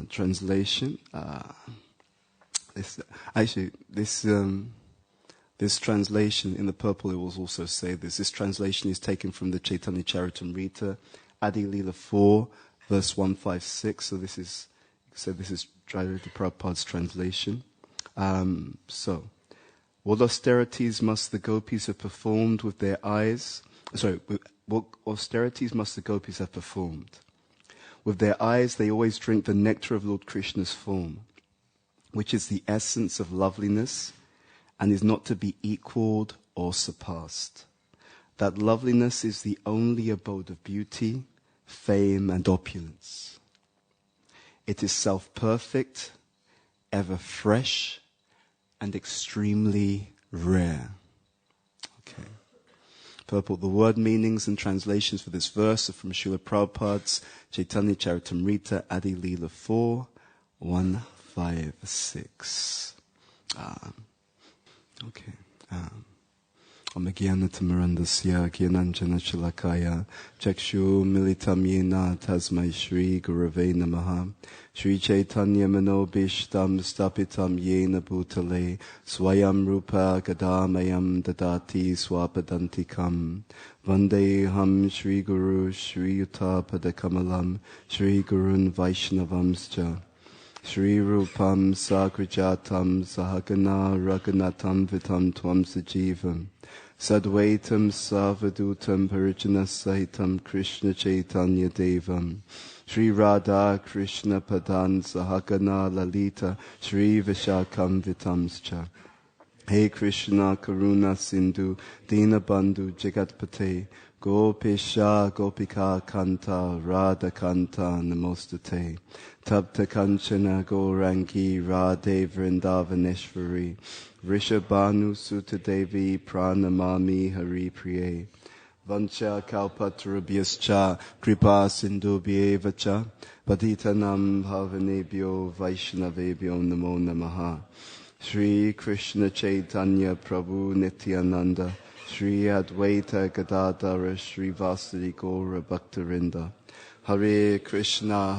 translation. This translation in the purple, it will also say this. This translation is taken from the Chaitanya Charitamrita, Adi Leela 4, verse 156. So this is Jayalalitha Prabhupada's translation. What austerities must the gopis have performed with their eyes? What austerities must the gopis have performed? With their eyes, they always drink the nectar of Lord Krishna's form, which is the essence of loveliness and is not to be equaled or surpassed. That loveliness is the only abode of beauty, fame, and opulence. It is self-perfect, ever fresh, and extremely rare. Okay. Purport. The word meanings and translations for this verse are from Srila Prabhupada's Chaitanya Charitamrita, Adi Leela 4, 156. Okay. Omagyanatamarandasya Gyananjana Shalakaya Chakshu Militam Yena Tasmai Shri Gurave Namaha Shri Chaitanya Manobishtam Stapitam Yena Bhutale Swayam Rupa Gadamayam Dadati Swapadantikam Vandeham Shri Guru Shri Yuta Padakamalam Shri Gurun Vaishnavamscha Shri Rupam Sakrijatam Sahagana Raghunatam Vitam Tvam Sajivam Sadvaitam Savadutam Parijana Sahitam Krishna Chaitanya Devam Shri Radha Krishna Padan Sahagana Lalita Shri Vishakam Vitamscha Hey Krishna Karuna Sindhu Dinabandhu Jagatpate Gopisha Gopika Kanta Radha Kanta Namostate Tapta Kanchana Gaurangi Radhe Vrindavaneshwari Rishabhanu Sutta Devi Pranamami Hari Priye Vancha Kalpatarabhyascha Kripa Sindhubhye Vacha Patitanam Bhavanebhyo Vaishnavebhyo Namo Namaha Shri Krishna Chaitanya Prabhu Nityananda Shri Advaita Gadadhara Shri Vasudeva Gaura Bhaktarinda Hare Krishna,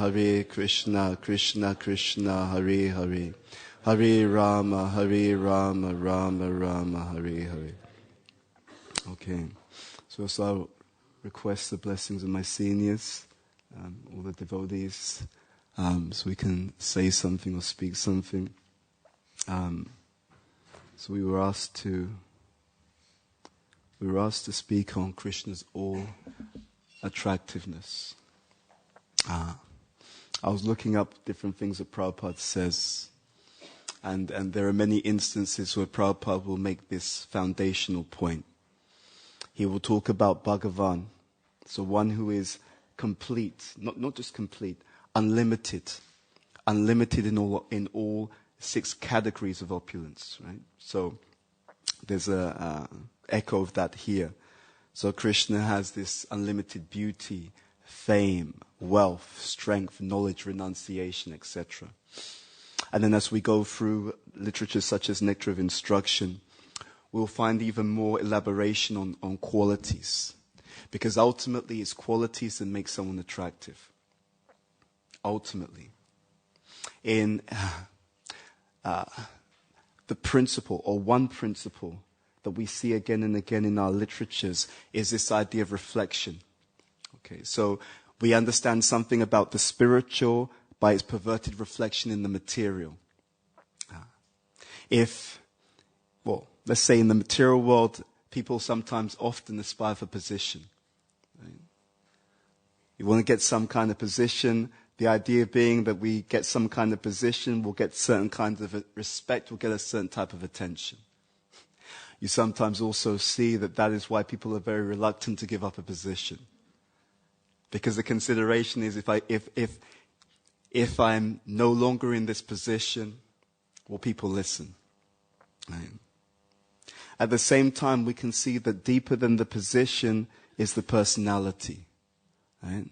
Krishna Krishna, Hare Hare, Hare Rama, Rama Rama, Hare Hare. Okay, so I'll request the blessings of my seniors, all the devotees, so we can say something or speak something. So we were asked to speak on Krishna's all attractiveness. I was looking up different things that Prabhupada says, and there are many instances where Prabhupada will make this foundational point. He will talk about Bhagavan, so one who is complete, not just complete, unlimited in all 6 categories of opulence, right? So there's a echo of that here. So Krishna has this unlimited beauty, fame, wealth, strength, knowledge, renunciation, etc. And then as we go through literature such as Nectar of Instruction, we'll find even more elaboration on qualities. Because ultimately it's qualities that make someone attractive. Ultimately. In the principle, or one principle, that we see again and again in our literatures is this idea of reflection. Okay, so we understand something about the spiritual by its perverted reflection in the material. Let's say in the material world, people sometimes often aspire for position. Right? You want to get some kind of position. The idea being that we get some kind of position, we'll get certain kinds of respect, we'll get a certain type of attention. You sometimes also see that is why people are very reluctant to give up a position. Because the consideration is if I'm no longer in this position, will people listen? Right? At the same time, we can see that deeper than the position is the personality. Right?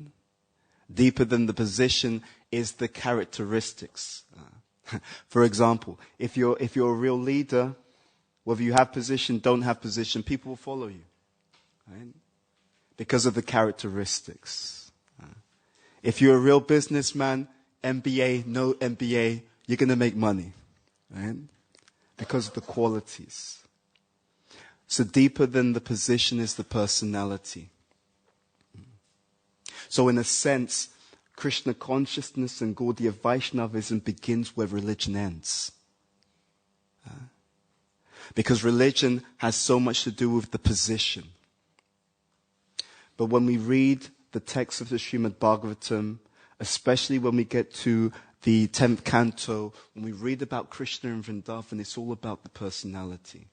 Deeper than the position is the characteristics. For example, if you're a real leader, whether you have position, don't have position, people will follow you. Right? Because of the characteristics. If you're a real businessman, MBA, no MBA, you're going to make money, right? Because of the qualities. So deeper than the position is the personality. So in a sense, Krishna consciousness and Gaudiya Vaishnavism begins where religion ends. Because religion has so much to do with the position. But when we read the text of the Srimad Bhagavatam, especially when we get to the 10th canto, when we read about Krishna and Vrindavan, it's all about the personality.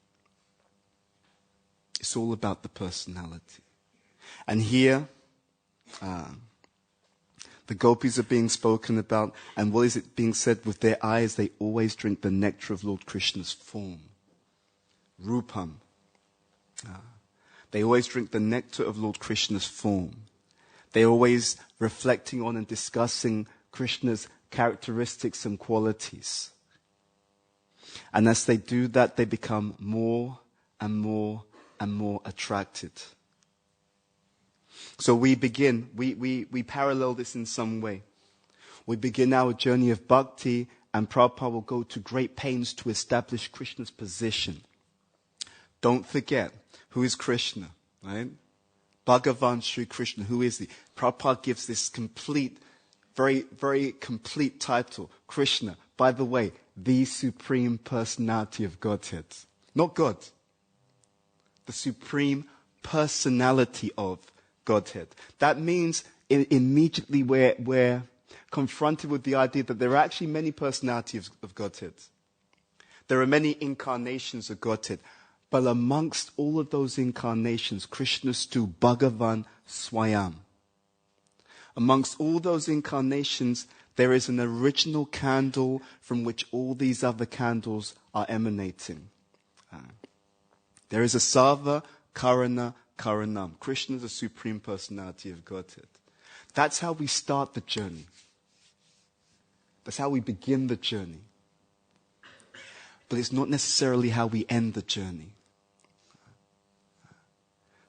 It's all about the personality. And here, the gopis are being spoken about, and what is it being said? With their eyes, they always drink the nectar of Lord Krishna's form. Rupam. They always drink the nectar of Lord Krishna's form. They're always reflecting on and discussing Krishna's characteristics and qualities. And as they do that, they become more and more and more attracted. So we begin, we parallel this in some way. We begin our journey of bhakti, and Prabhupada will go to great pains to establish Krishna's position. Don't forget, who is Krishna, right? Bhagavan Sri Krishna, who is he? Prabhupada gives this complete, very, very complete title. Krishna, by the way, the Supreme Personality of Godhead. Not God. The Supreme Personality of Godhead. That means immediately we're confronted with the idea that there are actually many personalities of Godhead. There are many incarnations of Godhead. But amongst all of those incarnations, Krishna stu Bhagavan Swayam. Amongst all those incarnations, there is an original candle from which all these other candles are emanating. There is a Sarva Karana Karanam. Krishna is the Supreme Personality of Godhead. That's how we start the journey. That's how we begin the journey. But it's not necessarily how we end the journey.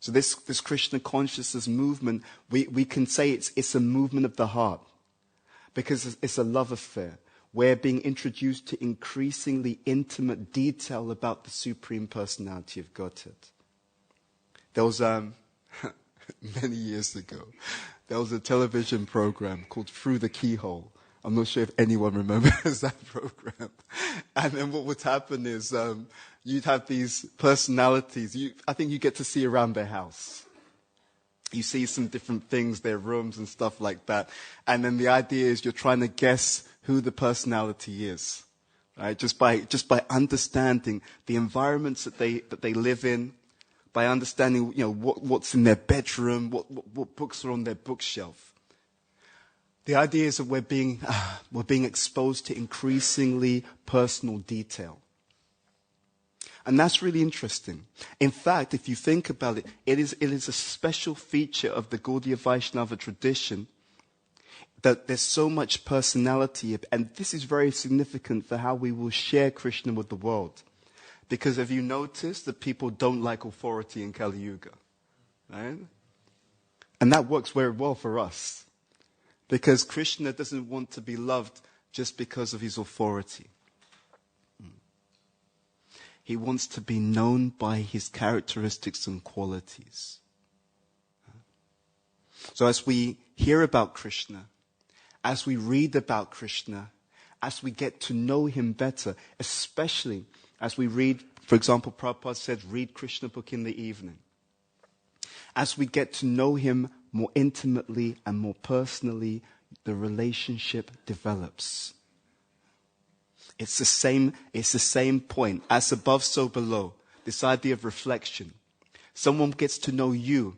So this Krishna consciousness movement, we can say it's a movement of the heart. Because it's a love affair. We're being introduced to increasingly intimate detail about the Supreme Personality of Godhead. There was, many years ago, there was a television program called Through the Keyhole. I'm not sure if anyone remembers that program. And then what would happen is you'd have these personalities. I think you get to see around their house. You see some different things, their rooms and stuff like that. And then the idea is you're trying to guess who the personality is. Right? Just by understanding the environments that they live in, by understanding what's in their bedroom, what books are on their bookshelf. The idea is that we're being exposed to increasingly personal detail. And that's really interesting. In fact, if you think about it, it is a special feature of the Gaudiya Vaishnava tradition that there's so much personality. And this is very significant for how we will share Krishna with the world. Because have you noticed that people don't like authority in Kali Yuga? Right? And that works very well for us. Because Krishna doesn't want to be loved just because of his authority. He wants to be known by his characteristics and qualities. So as we hear about Krishna, as we read about Krishna, as we get to know him better, especially as we read, for example, Prabhupada said, read Krishna book in the evening. As we get to know him more intimately and more personally, the relationship develops. It's the same point. As above, so below. This idea of reflection. Someone gets to know you.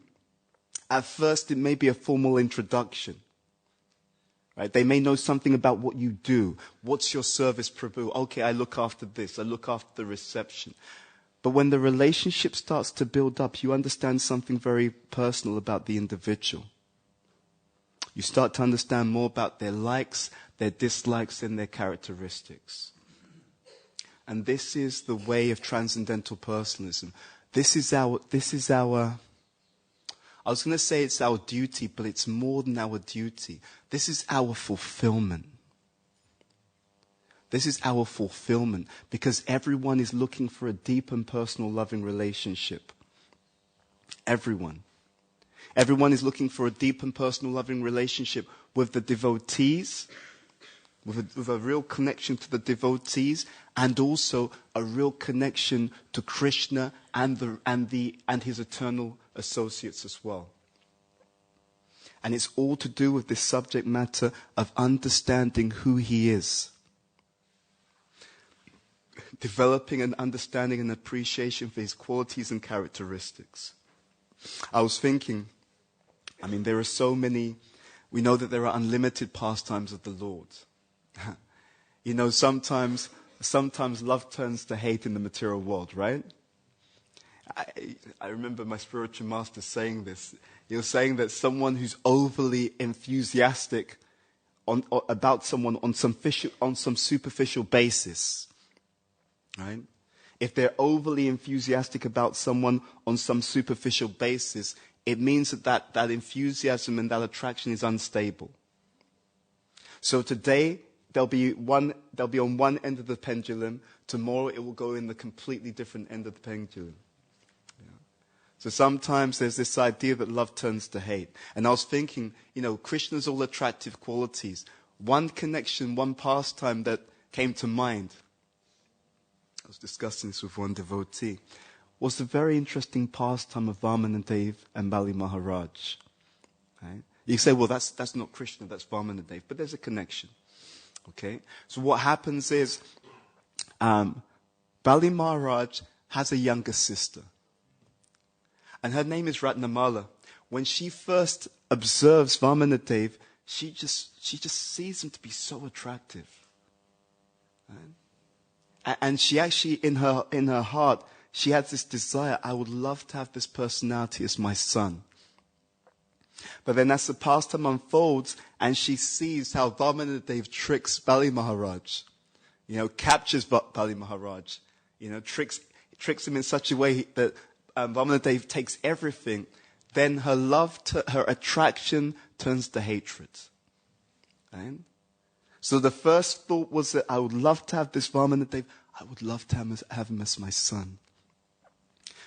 At first, it may be a formal introduction. Right? They may know something about what you do. What's your service, Prabhu? Okay, I look after this. I look after the reception. But when the relationship starts to build up, you understand something very personal about the individual. You start to understand more about their likes, their dislikes, and their characteristics. And this is the way of transcendental personalism. This is our, I was going to say it's our duty, but it's more than our duty. This is our fulfillment. This is our fulfillment, because everyone is looking for a deep and personal loving relationship. Everyone. Everyone is looking for a deep and personal loving relationship with the devotees, with a real connection to the devotees, and also a real connection to Krishna and his eternal associates as well. And it's all to do with this subject matter of understanding who he is. Developing an understanding and appreciation for his qualities and characteristics. I was thinking, there are so many, we know that there are unlimited pastimes of the Lord. Sometimes love turns to hate in the material world, right? I remember my spiritual master saying this. He was saying that someone who's overly enthusiastic about someone on some superficial basis, right? If they're overly enthusiastic about someone on some superficial basis, it means that enthusiasm and that attraction is unstable. So today, they'll be on one end of the pendulum. Tomorrow, it will go in the completely different end of the pendulum. Yeah. So sometimes there's this idea that love turns to hate. And I was thinking, Krishna's all attractive qualities. One connection, one pastime that came to mind, I was discussing this with one devotee, was the very interesting pastime of Vamanadev and Bali Maharaj. Right? You say, well, that's not Krishna, that's Vamanadev, but there's a connection. Okay? So what happens is, Bali Maharaj has a younger sister. And her name is Ratnamala. When she first observes Vamanadev, she just sees him to be so attractive. Right? And she actually, in her heart, she has this desire, I would love to have this personality as my son. But then as the pastime unfolds, and she sees how Vamanadev tricks Bali Maharaj, captures Bali Maharaj, tricks him in such a way that Vamanadev takes everything, then her attraction turns to hatred. Right? So the first thought was that I would love to have this Vamanadev, I would love to have him as my son.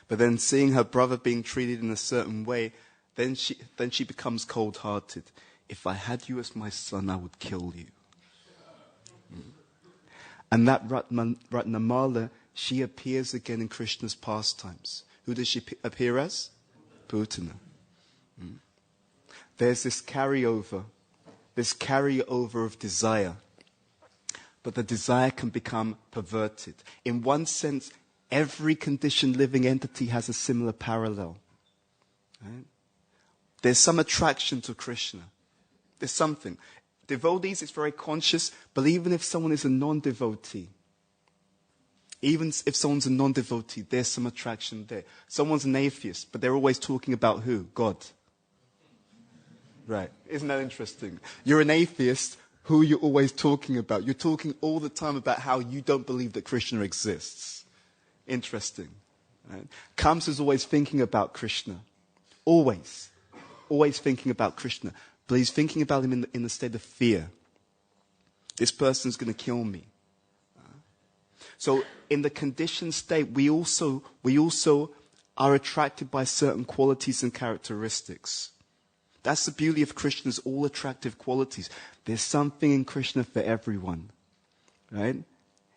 But then seeing her brother being treated in a certain way, then she becomes cold-hearted. If I had you as my son, I would kill you. And that Ratnamala, she appears again in Krishna's pastimes. Who does she appear as? Putana. There's this carryover of desire. But the desire can become perverted. In one sense, every conditioned living entity has a similar parallel. Right? There's some attraction to Krishna. There's something. Devotees, it's very conscious, but even if someone is a non-devotee, there's some attraction there. Someone's an atheist, but they're always talking about who? God. Right. Isn't that interesting? You're an atheist, who you're always talking about. You're talking all the time about how you don't believe that Krishna exists. Interesting. Right? Kamsa is always thinking about Krishna. Always thinking about Krishna. But he's thinking about him in a state of fear. This person's going to kill me. So in the conditioned state, we also are attracted by certain qualities and characteristics. That's the beauty of Krishna's all attractive qualities. There's something in Krishna for everyone. Right?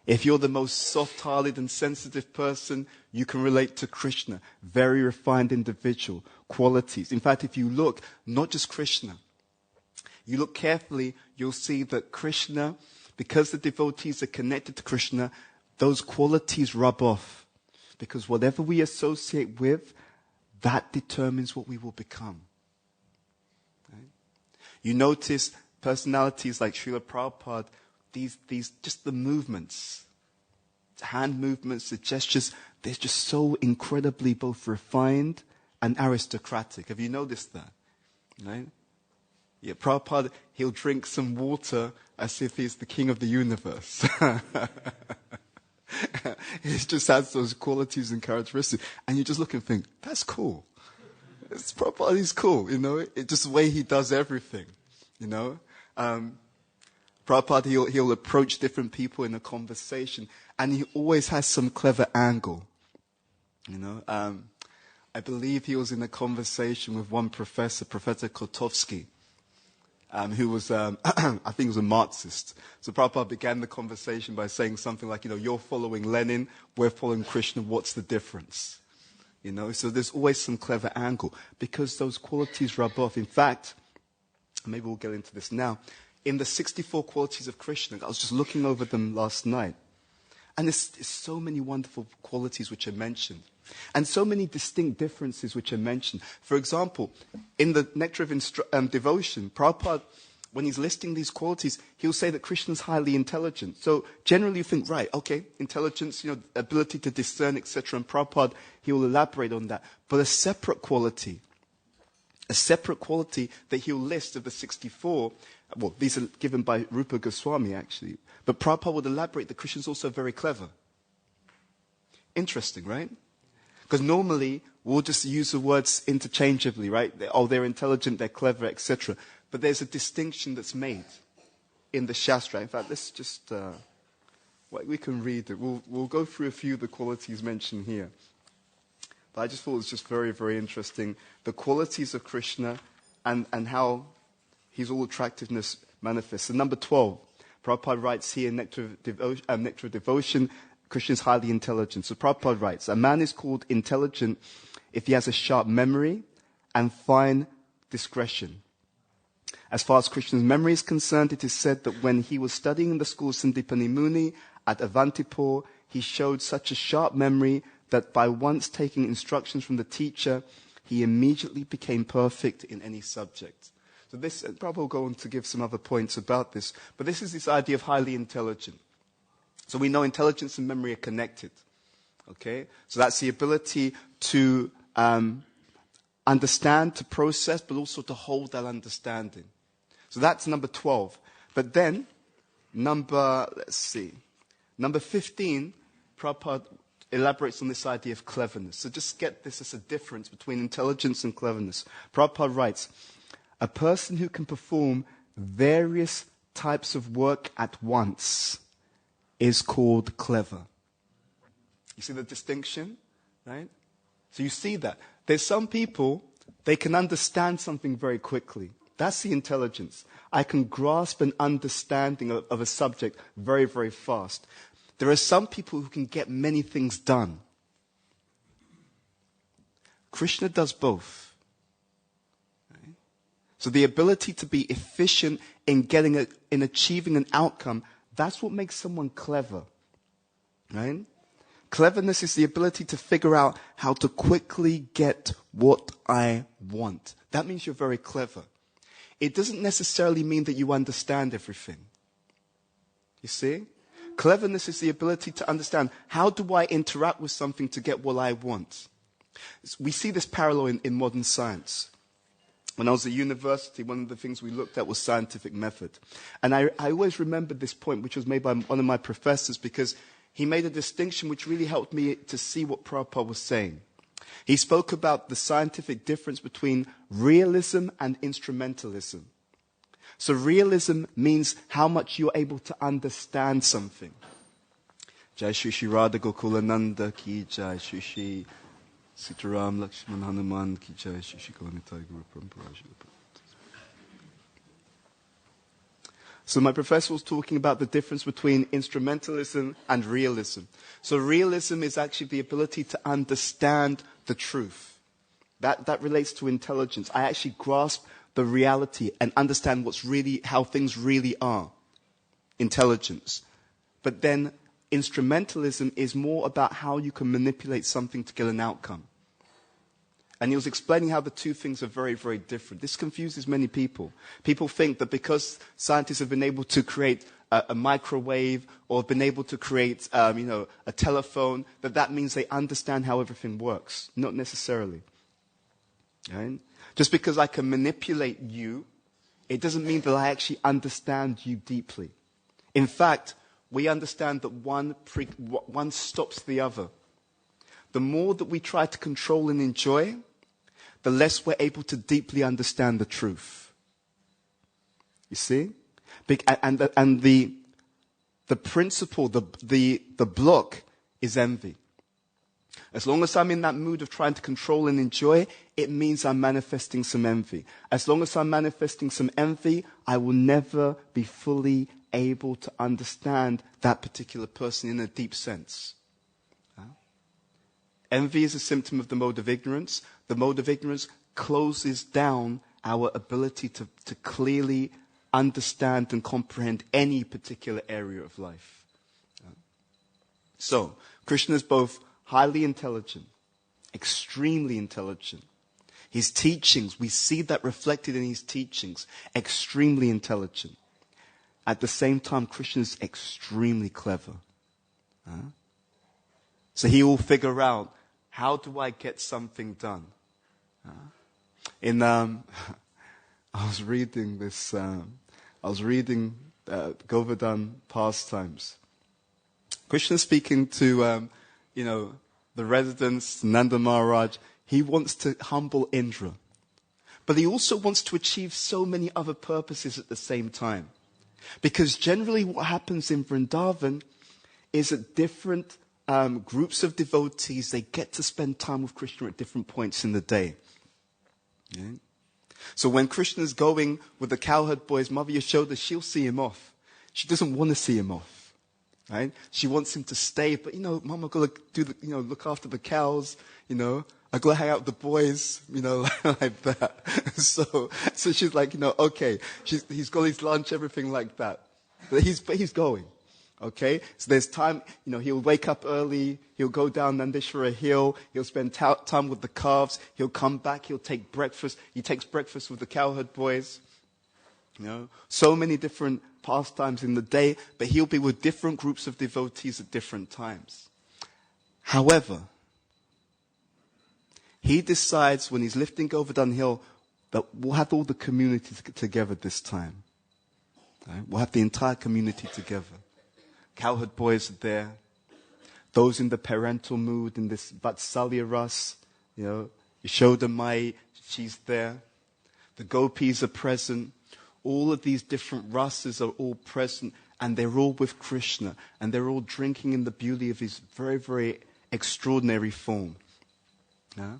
If you're the most soft-hearted and sensitive person, you can relate to Krishna. Very refined individual. Qualities. In fact, if you look, not just Krishna, you look carefully, you'll see that Krishna, because the devotees are connected to Krishna, those qualities rub off. Because whatever we associate with, that determines what we will become. Right? You notice personalities like Srila Prabhupada, these just the movements, hand movements, the gestures, they're just so incredibly both refined and aristocratic. Have you noticed that? Right? Yeah, Prabhupada, he'll drink some water as if he's the king of the universe. He just has those qualities and characteristics. And you just look and think, that's cool. Prabhupada is cool, It's just the way he does everything, Prabhupada, he'll approach different people in a conversation, and he always has some clever angle. I believe he was in a conversation with one professor, Professor Kotovsky, who was, I think he was a Marxist. So Prabhupada began the conversation by saying something like, you're following Lenin, we're following Krishna, what's the difference? So there's always some clever angle, because those qualities rub off. In fact, maybe we'll get into this now. In the 64 qualities of Krishna, I was just looking over them last night, and there's so many wonderful qualities which are mentioned, and so many distinct differences which are mentioned. For example, in the Nectar of Devotion, Prabhupada, when he's listing these qualities, he'll say that Krishna's highly intelligent. So generally you think, right, okay, intelligence, ability to discern, etc. And Prabhupada, he will elaborate on that. But a separate quality that he'll list of the 64, well, these are given by Rupa Goswami actually, but Prabhupada would elaborate that Krishna's also very clever. Interesting, right? Because normally we'll just use the words interchangeably, right? They're intelligent, they're clever, etc. But there's a distinction that's made in the Shastra. In fact, let's just, we can read it. We'll go through a few of the qualities mentioned here. But I just thought it was just very, very interesting. The qualities of Krishna and how his all attractiveness manifests. So number 12, Prabhupada writes here in Nectar of Devotion, Krishna is highly intelligent. So Prabhupada writes, a man is called intelligent if he has a sharp memory and fine discretion. As far as Krishna's memory is concerned, it is said that when he was studying in the school of Sandipani Muni at Avantipur, he showed such a sharp memory that by once taking instructions from the teacher, he immediately became perfect in any subject. So this, Prabhupada will go on to give some other points about this, but this is this idea of highly intelligent. So we know intelligence and memory are connected. Okay? So that's the ability to understand, to process, but also to hold that understanding. So that's number 12. But then, number 15, Prabhupada elaborates on this idea of cleverness. So just get this as a difference between intelligence and cleverness. Prabhupada writes, a person who can perform various types of work at once is called clever. You see the distinction, right? So you see that. There's some people, they can understand something very quickly. That's the intelligence. I can grasp an understanding of a subject very, very fast. There are some people who can get many things done. Krishna does both. Right? So the ability to be efficient in achieving an outcome, that's what makes someone clever. Right? Cleverness is the ability to figure out how to quickly get what I want. That means you're very clever. It doesn't necessarily mean that you understand everything. You see? Cleverness is the ability to understand, how do I interact with something to get what I want? We see this parallel in modern science. When I was at university, one of the things we looked at was scientific method. And I always remembered this point, which was made by one of my professors, because he made a distinction which really helped me to see what Prabhupada was saying. He spoke about the scientific difference between realism and instrumentalism. So realism means how much you're able to understand something. Jai Shri Shri Radha Gokulananda ki Jai Shri Shri Sitaram Lakshman Hanuman ki Jai Shri Shri Gauranitai Guru Parampara. So my professor was talking about the difference between instrumentalism and realism. So realism is actually the ability to understand the truth. That relates to intelligence. I actually grasp the reality and understand how things really are. Intelligence. But then instrumentalism is more about how you can manipulate something to get an outcome. And he was explaining how the two things are very, very different. This confuses many people. People think that because scientists have been able to create a microwave or been able to create a telephone, that means they understand how everything works. Not necessarily. Right? Just because I can manipulate you, it doesn't mean that I actually understand you deeply. In fact, we understand that one stops the other. The more that we try to control and enjoy, the less we're able to deeply understand the truth. You see? And the principle, the block is envy. As long as I'm in that mood of trying to control and enjoy, it means I'm manifesting some envy. As long as I'm manifesting some envy, I will never be fully able to understand that particular person in a deep sense. Envy is a symptom of the mode of ignorance. The mode of ignorance closes down our ability to clearly understand and comprehend any particular area of life. So, Krishna is both highly intelligent, extremely intelligent. His teachings, we see that reflected in his teachings, extremely intelligent. At the same time, Krishna is extremely clever. So he will figure out, how do I get something done? I was reading Govardhan Pastimes. Krishna speaking to, the residents, Nanda Maharaj. He wants to humble Indra. But he also wants to achieve so many other purposes at the same time. Because generally what happens in Vrindavan is that different groups of devotees, they get to spend time with Krishna at different points in the day. Yeah? So when Krishna's going with the cowherd boys, Mother Yashoda, she'll see him off. She doesn't want to see him off. Right? She wants him to stay, but Mama gotta look after the cows, I gotta hang out with the boys, like that. So she's like, okay. He's got his lunch, everything like that. But he's going. Okay? So there's time, he'll wake up early, he'll go down Nandishvara Hill, he'll spend time with the calves, he'll come back, he'll take breakfast. He takes breakfast with the cowherd boys. So many different pastimes in the day, but he'll be with different groups of devotees at different times. However, he decides when he's lifting Govardhan Hill that we'll have all the community together this time. Right? We'll have the entire community together. Cowherd boys are there. Those in the parental mood, in this Vatsalya Ras, Yashoda Mai, she's there. The gopis are present. All of these different rasas are all present, and they're all with Krishna, and they're all drinking in the beauty of his very, very extraordinary form. Yeah?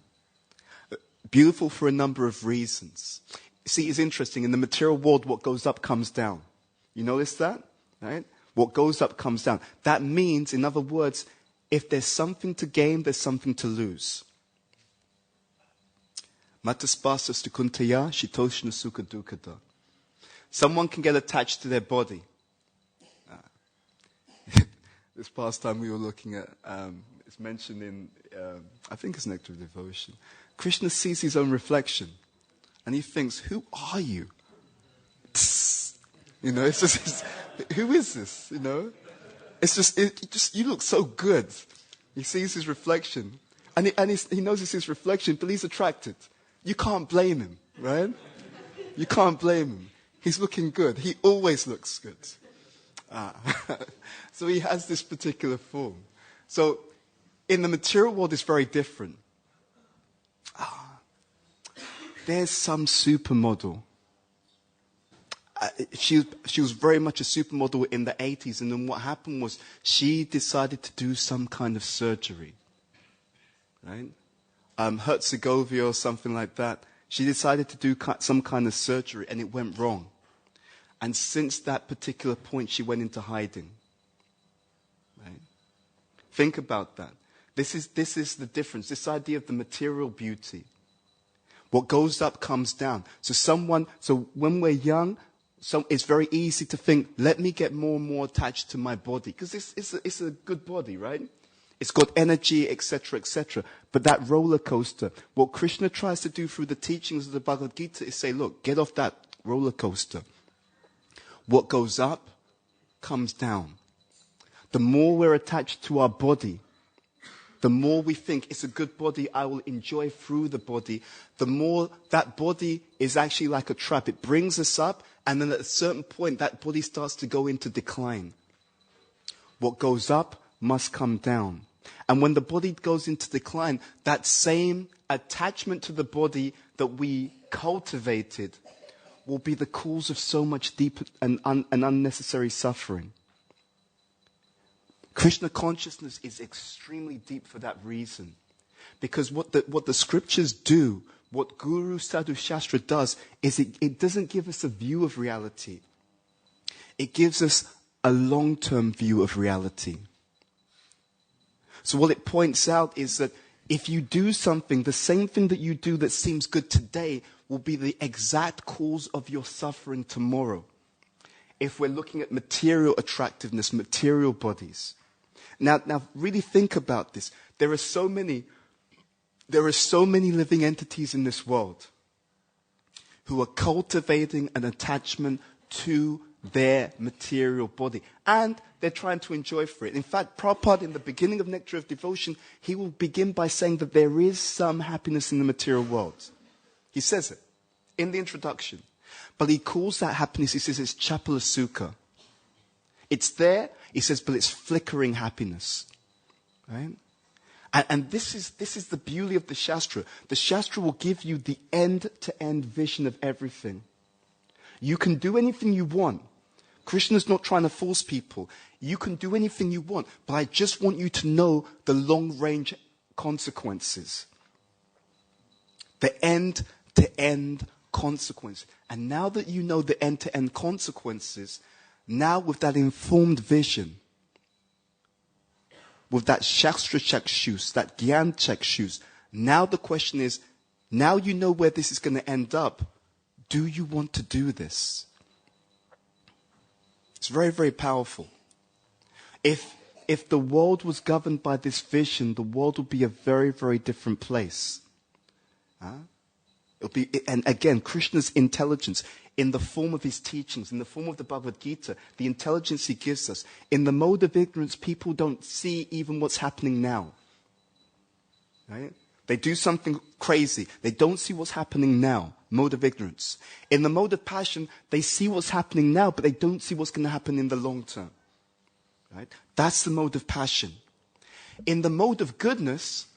Beautiful for a number of reasons. See, it's interesting. In the material world, what goes up comes down. You notice that? Right? What goes up comes down. That means, in other words, if there's something to gain, there's something to lose. Mataspasa stukuntaya shitoshna sukha dukkata. Someone can get attached to their body. This past time we were looking at, it's mentioned in, I think it's Nectar of Devotion. Krishna sees his own reflection, and he thinks, who are you? It's just, who is this? It's just, you look so good. He sees his reflection, and he knows it's his reflection, but he's attracted. You can't blame him, right? You can't blame him. He's looking good. He always looks good. So he has this particular form. So in the material world, it's very different. There's some supermodel. She was very much a supermodel in the 80s, and then what happened was she decided to do some kind of surgery. Right? Herzegovia or something like that. She decided to do some kind of surgery, and it went wrong. And since that particular point, she went into hiding. Right? Think about that. This is the difference. This idea of the material beauty. What goes up comes down. So when we're young, it's very easy to think, let me get more and more attached to my body. Because it's a good body, right? It's got energy, etc., etc. But that roller coaster, what Krishna tries to do through the teachings of the Bhagavad Gita is say, look, get off that roller coaster. What goes up comes down. The more we're attached to our body, the more we think it's a good body, I will enjoy through the body, the more that body is actually like a trap. It brings us up, and then at a certain point, that body starts to go into decline. What goes up must come down. And when the body goes into decline, that same attachment to the body that we cultivated will be the cause of so much deep and unnecessary suffering. Krishna consciousness is extremely deep for that reason. Because what the scriptures do, what Guru Sadhu Shastra does, is it doesn't give us a view of reality. It gives us a long-term view of reality. So what it points out is that if you do something, the same thing that you do that seems good today will be the exact cause of your suffering tomorrow. If we're looking at material attractiveness, material bodies. Now really think about this. There are so many living entities in this world who are cultivating an attachment to their material body. And they're trying to enjoy for it. In fact, Prabhupada, in the beginning of Nectar of Devotion, he will begin by saying that there is some happiness in the material world. He says it in the introduction. But he calls that happiness, he says it's chapala sukha. It's there, he says, but it's flickering happiness. Right? And this is the beauty of the Shastra. The Shastra will give you the end-to-end vision of everything. You can do anything you want. Krishna's not trying to force people. You can do anything you want, but I just want you to know the long-range consequences. The end-to-end consequence. And now that you know the end-to-end consequences, now with that informed vision, with that Shastra Chakshus, that Gyan Chakshus, now the question is, now you know where this is going to end up. Do you want to do this? It's very, very powerful. If the world was governed by this vision, the world would be a very, very different place. It'll be, and again, Krishna's intelligence in the form of his teachings, in the form of the Bhagavad Gita, the intelligence he gives us. In the mode of ignorance, people don't see even what's happening now. Right? They do something crazy. They don't see what's happening now. Mode of ignorance. In the mode of passion, they see what's happening now, but they don't see what's going to happen in the long term. Right? That's the mode of passion. In the mode of goodness,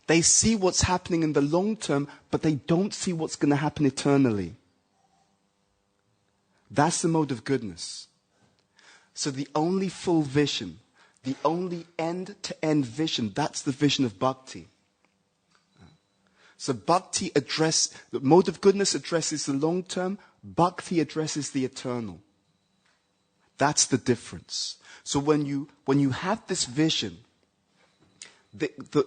they see what's happening in the long term, but they don't see what's going to happen eternally. That's the mode of goodness. So the only full vision, the only end-to-end vision, that's the vision of bhakti. So bhakti the mode of goodness addresses the long term, bhakti addresses the eternal. That's the difference. So when you have this vision, the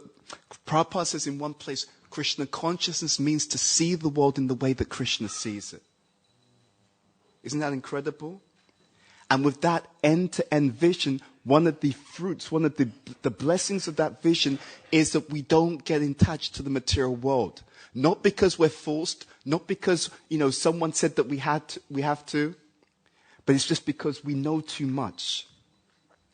Prabhupada says in one place, Krishna consciousness means to see the world in the way that Krishna sees it. Isn't that incredible? And with that end-to-end vision, one of the fruits, one of the blessings of that vision is that we don't get attached to the material world. Not because we're forced, not because, someone said that we have to, but it's just because we know too much.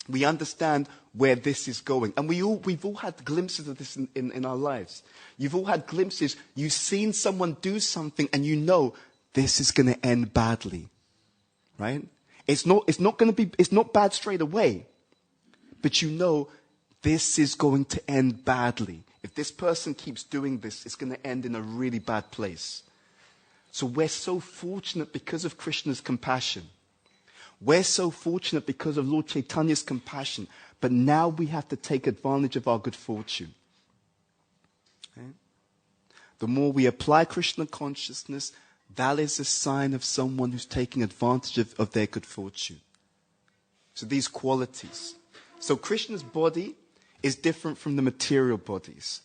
We understand where this is going. And we've all had glimpses of this in our lives. You've all had glimpses. You've seen someone do something and you know this is going to end badly. Right? It's not bad straight away. But you know this is going to end badly. If this person keeps doing this, it's going to end in a really bad place. So we're so fortunate because of Krishna's compassion. We're so fortunate because of Lord Chaitanya's compassion. But now we have to take advantage of our good fortune. Okay? The more we apply Krishna consciousness, that is a sign of someone who's taking advantage of their good fortune. So these qualities. So Krishna's body is different from the material bodies.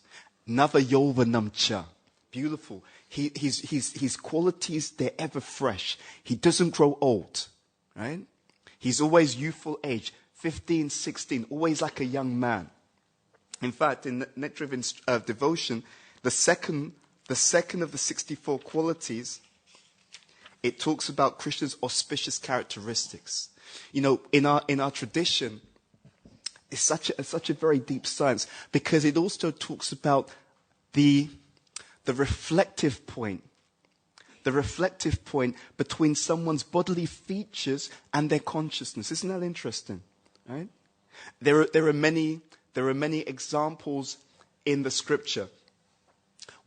Nava yovanam cha. Beautiful. His qualities, they're ever fresh. He doesn't grow old. Right? He's always youthful age. 15, 16, always like a young man. In fact, in Nectar of Devotion, the second of the 64 qualities, it talks about Krishna's auspicious characteristics. In our tradition, it's such a very deep science because it also talks about the reflective point. The reflective point between someone's bodily features and their consciousness. Isn't that interesting? Right? There are many examples in the scripture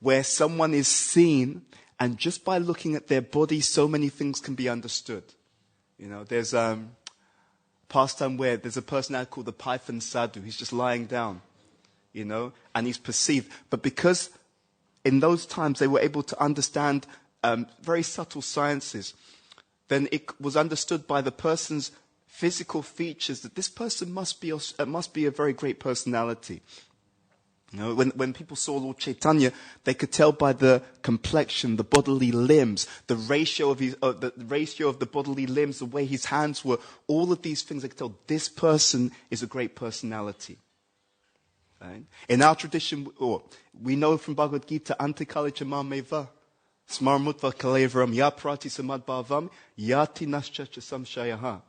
where someone is seen And just by looking at their body, so many things can be understood. There's pastime where there's a person out called the Python Sadhu. He's just lying down, and he's perceived. But because in those times they were able to understand very subtle sciences, then it was understood by the person's physical features that this person must be a very great personality. When people saw Lord Chaitanya, they could tell by the complexion, the bodily limbs, the ratio of the bodily limbs, the way his hands were, all of these things, they could tell this person is a great personality. Right? In our tradition, we know from Bhagavad Gita, Antikali Chamameva, Smarmutva Kalevaram Yaprati Samadbhavam Yati Naschacha Samshayaha.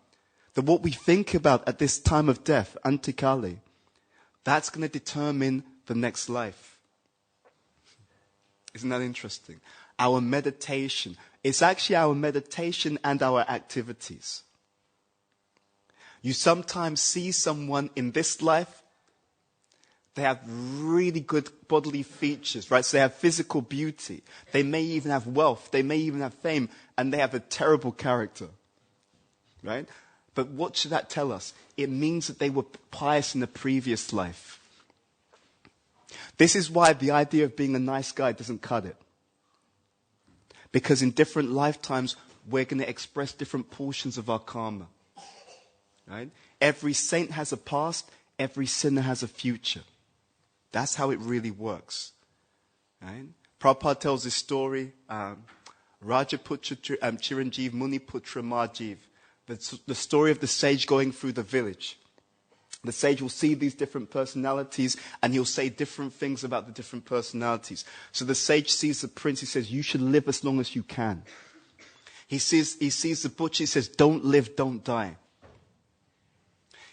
That what we think about at this time of death, Antikali, that's going to determine the next life. Isn't that interesting? Our meditation. It's actually our meditation and our activities. You sometimes see someone in this life, they have really good bodily features, right? So they have physical beauty. They may even have wealth. They may even have fame. And they have a terrible character, right? But what should that tell us? It means that they were pious in the previous life. This is why the idea of being a nice guy doesn't cut it. Because in different lifetimes, we're going to express different portions of our karma. Right? Every saint has a past, every sinner has a future. That's how it really works. Right? Prabhupada tells this story, Rajaputra Chiranjeev Muniputra Marjeev, the story of the sage going through the village. The sage will see these different personalities and he'll say different things about the different personalities. So the sage sees the prince, he says, you should live as long as you can. He sees the butcher, he says, don't live, don't die.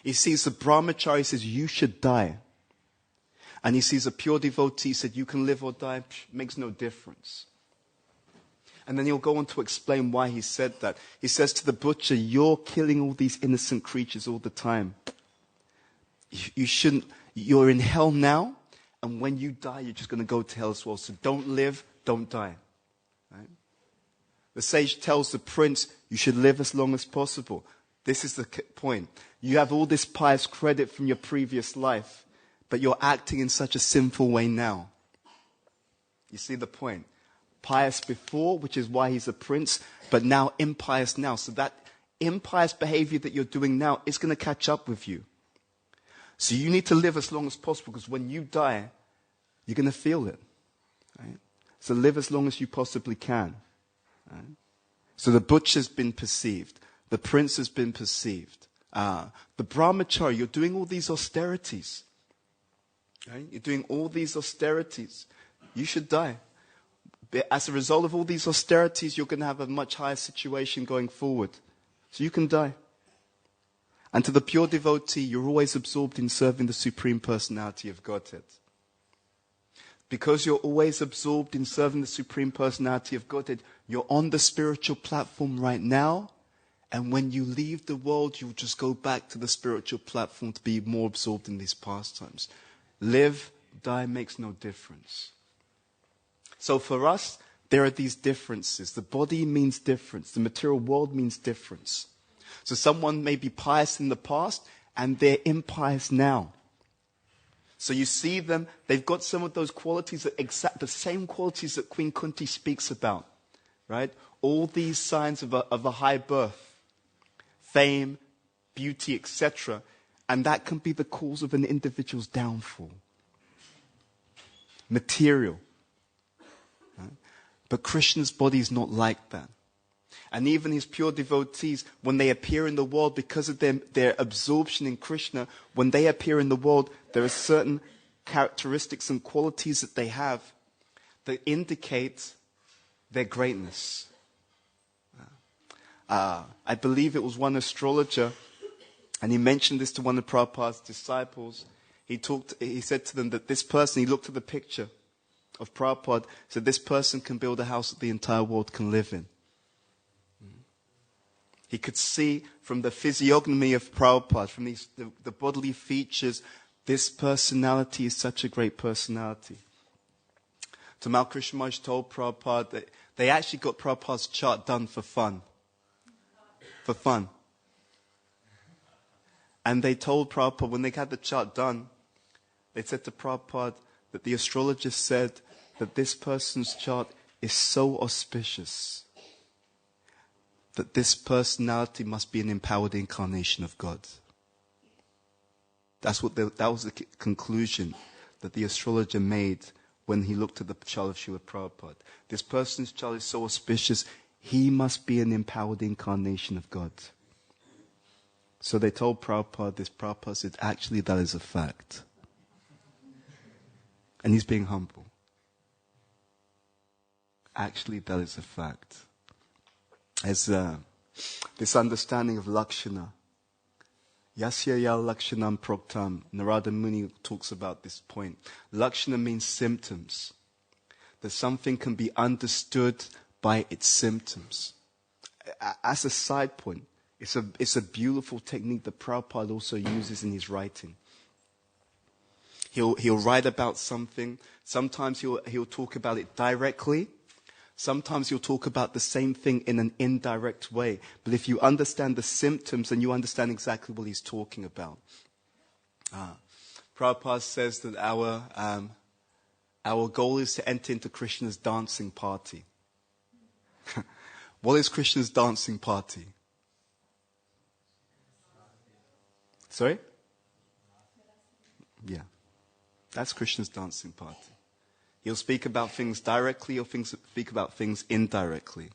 He sees the brahmachari, he says, you should die. And he sees a pure devotee, he said, you can live or die, makes no difference. And then he'll go on to explain why he said that. He says to the butcher, you're killing all these innocent creatures all the time. You shouldn't, you're in hell now, and when you die, you're just going to go to hell as well. So don't live, don't die. Right? The sage tells the prince, you should live as long as possible. This is the point. You have all this pious credit from your previous life, but you're acting in such a sinful way now. You see the point? Pious before, which is why he's a prince, but now impious now. So that impious behavior that you're doing now is going to catch up with you. So you need to live as long as possible, because when you die, you're going to feel it. Right? So live as long as you possibly can. Right? So the butcher's been perceived. The prince has been perceived. The brahmachari, you're doing all these austerities. Right? You're doing all these austerities. You should die. But as a result of all these austerities, you're going to have a much higher situation going forward. So you can die. And to the pure devotee, you're always absorbed in serving the Supreme Personality of Godhead. Because you're always absorbed in serving the Supreme Personality of Godhead, you're on the spiritual platform right now. And when you leave the world, you'll just go back to the spiritual platform to be more absorbed in these pastimes. Live, die makes no difference. So for us, there are these differences. The body means difference. The material world means difference. So someone may be pious in the past and they're impious now. So you see them, they've got some of those qualities, the same qualities that Queen Kunti speaks about, right? All these signs of a high birth, fame, beauty, etc. And that can be the cause of an individual's downfall. Material. Right? But Krishna's body is not like that. And even his pure devotees, when they appear in the world, because of their absorption in Krishna, when they appear in the world, there are certain characteristics and qualities that they have that indicate their greatness. I believe it was one astrologer, and he mentioned this to one of Prabhupada's disciples. He said to them that this person, he looked at the picture of Prabhupada, said this person can build a house that the entire world can live in. He could see from the physiognomy of Prabhupada, from the bodily features, this personality is such a great personality. Tamal Krishna Maharaj told Prabhupada that they actually got Prabhupada's chart done for fun. For fun. And they told Prabhupada, when they had the chart done, they said to Prabhupada that the astrologist said that this person's chart is so auspicious that this personality must be an empowered incarnation of God. That was the conclusion that the astrologer made when he looked at the chart of Srila Prabhupada. This person's chart is so auspicious, he must be an empowered incarnation of God. So they told Prabhupada this. Prabhupada said, actually that is a fact. And he's being humble. Actually that is a fact. As this understanding of Lakshana, Yasya ya Lakshanam Proktam, Narada Muni talks about this point. Lakshana means symptoms. That something can be understood by its symptoms. As a side point, it's a beautiful technique that Prabhupada also uses in his writing. He'll write about something. Sometimes he'll talk about it directly. Sometimes he'll talk about the same thing in an indirect way. But if you understand the symptoms, then you understand exactly what he's talking about. Prabhupada says that our goal is to enter into Krishna's dancing party. What is Krishna's dancing party? Sorry? Yeah. That's Krishna's dancing party. He'll speak about things directly, or speak about things indirectly.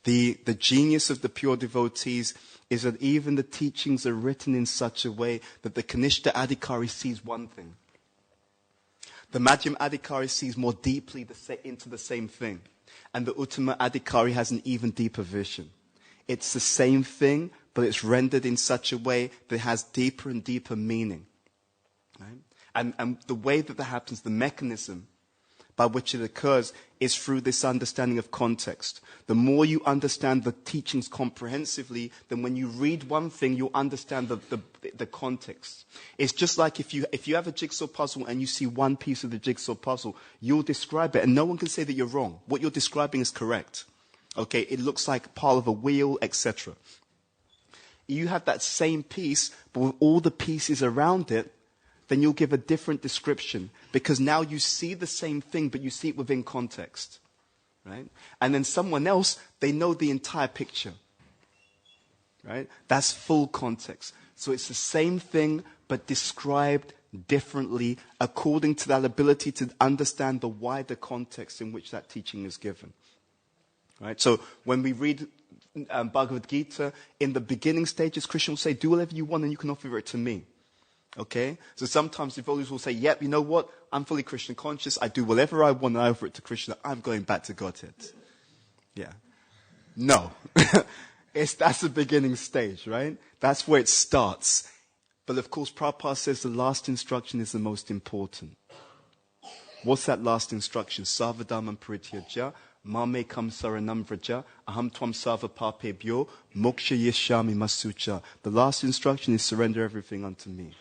The genius of the pure devotees is that even the teachings are written in such a way that the Kanishta Adhikari sees one thing. The Madhyam Adhikari sees more deeply into the same thing. And the Uttama Adhikari has an even deeper vision. It's the same thing, but it's rendered in such a way that it has deeper and deeper meaning. Right? And the way that happens, the mechanism by which it occurs, is through this understanding of context. The more you understand the teachings comprehensively, then when you read one thing, you'll understand the context. It's just like if you have a jigsaw puzzle and you see one piece of the jigsaw puzzle, you'll describe it, and no one can say that you're wrong. What you're describing is correct. Okay, it looks like part of a wheel, etc. You have that same piece, but with all the pieces around it, then you'll give a different description, because now you see the same thing, but you see it within context, right? And then someone else, they know the entire picture, right? That's full context. So it's the same thing, but described differently according to that ability to understand the wider context in which that teaching is given, right? So when we read Bhagavad Gita, in the beginning stages, Krishna will say, do whatever you want and you can offer it to me. Okay? So sometimes devotees will say, yep, you know what? I'm fully Krishna conscious. I do whatever I want and I offer it to Krishna. I'm going back to Godhead. Yeah. No. That's the beginning stage, right? That's where it starts. But of course, Prabhupada says the last instruction is the most important. What's that last instruction? Sarvadhamam parityaja, mamekam saranam vraja, aham tvam sarva papebhyo, moksha yeshyami masucha. The last instruction is surrender everything unto me.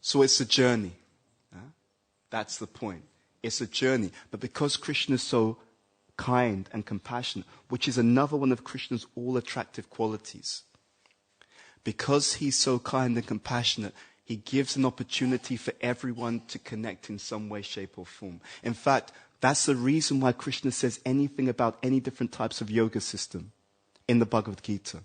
So it's a journey. That's the point. It's a journey. But because Krishna is so kind and compassionate, which is another one of Krishna's all attractive qualities, because he's so kind and compassionate, he gives an opportunity for everyone to connect in some way, shape, or form. In fact, that's the reason why Krishna says anything about any different types of yoga system in the Bhagavad Gita.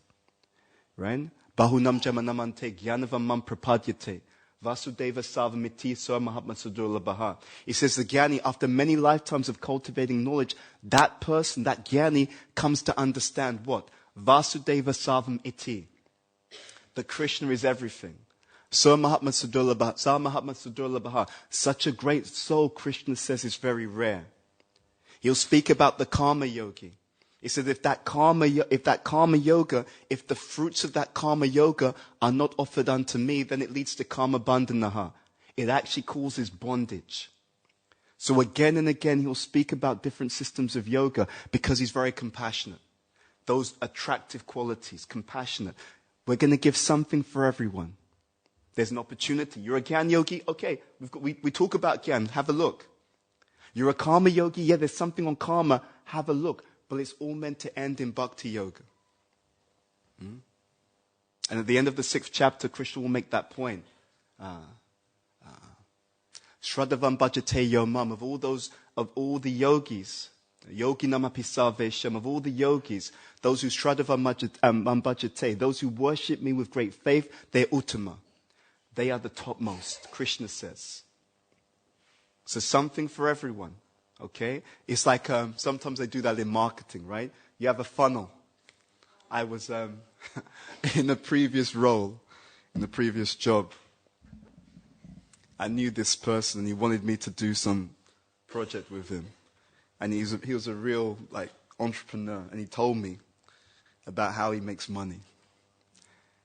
Right? Bahunam jamanamante gyanavam mam prapadyate. Vasudeva savamiti swa mahatma sudurlabhaha. He says the Jnani, after many lifetimes of cultivating knowledge, that person, that Jnani, comes to understand what? Vasudeva savam iti. That Krishna is everything. Swa mahatma sudurlabhaha. Such a great soul, Krishna says, is very rare. He'll speak about the karma yogi. He said if the fruits of that karma yoga are not offered unto me, then it leads to karma bandhanaha. It actually causes bondage. So again and again he'll speak about different systems of yoga because he's very compassionate. Those attractive qualities, compassionate. We're going to give something for everyone. There's an opportunity. You're a Gyan yogi? Okay, we talk about Gyan. Have a look. You're a karma yogi? Yeah, there's something on karma. Have a look. But it's all meant to end in bhakti yoga. And at the end of the 6th chapter, Krishna will make that point. Shraddhavam bhajate yomam, of all the yogis, yoginam api sarvesham, of all the yogis, those who shraddhavam bhajate, those who worship me with great faith, they're uttama. They are the topmost, Krishna says. So something for everyone, okay? It's like, sometimes they do that in marketing, right? You have a funnel. I was in a previous role, in the previous job. I knew this person, and he wanted me to do some project with him. And he was a real entrepreneur, and he told me about how he makes money.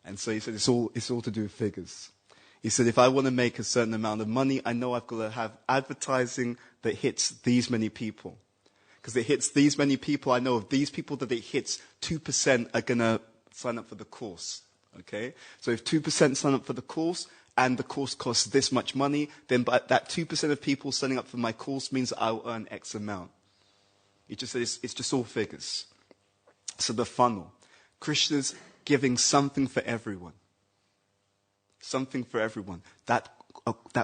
And so he said, it's all to do with figures. He said, if I want to make a certain amount of money, I know I've got to have advertising that hits these many people. Because it hits these many people, I know of these people that it hits, 2% are going to sign up for the course. Okay? So if 2% sign up for the course, and the course costs this much money, then that 2% of people signing up for my course means I'll earn X amount. He just said it's just all figures. So the funnel. Krishna's giving something for everyone. Something for everyone. That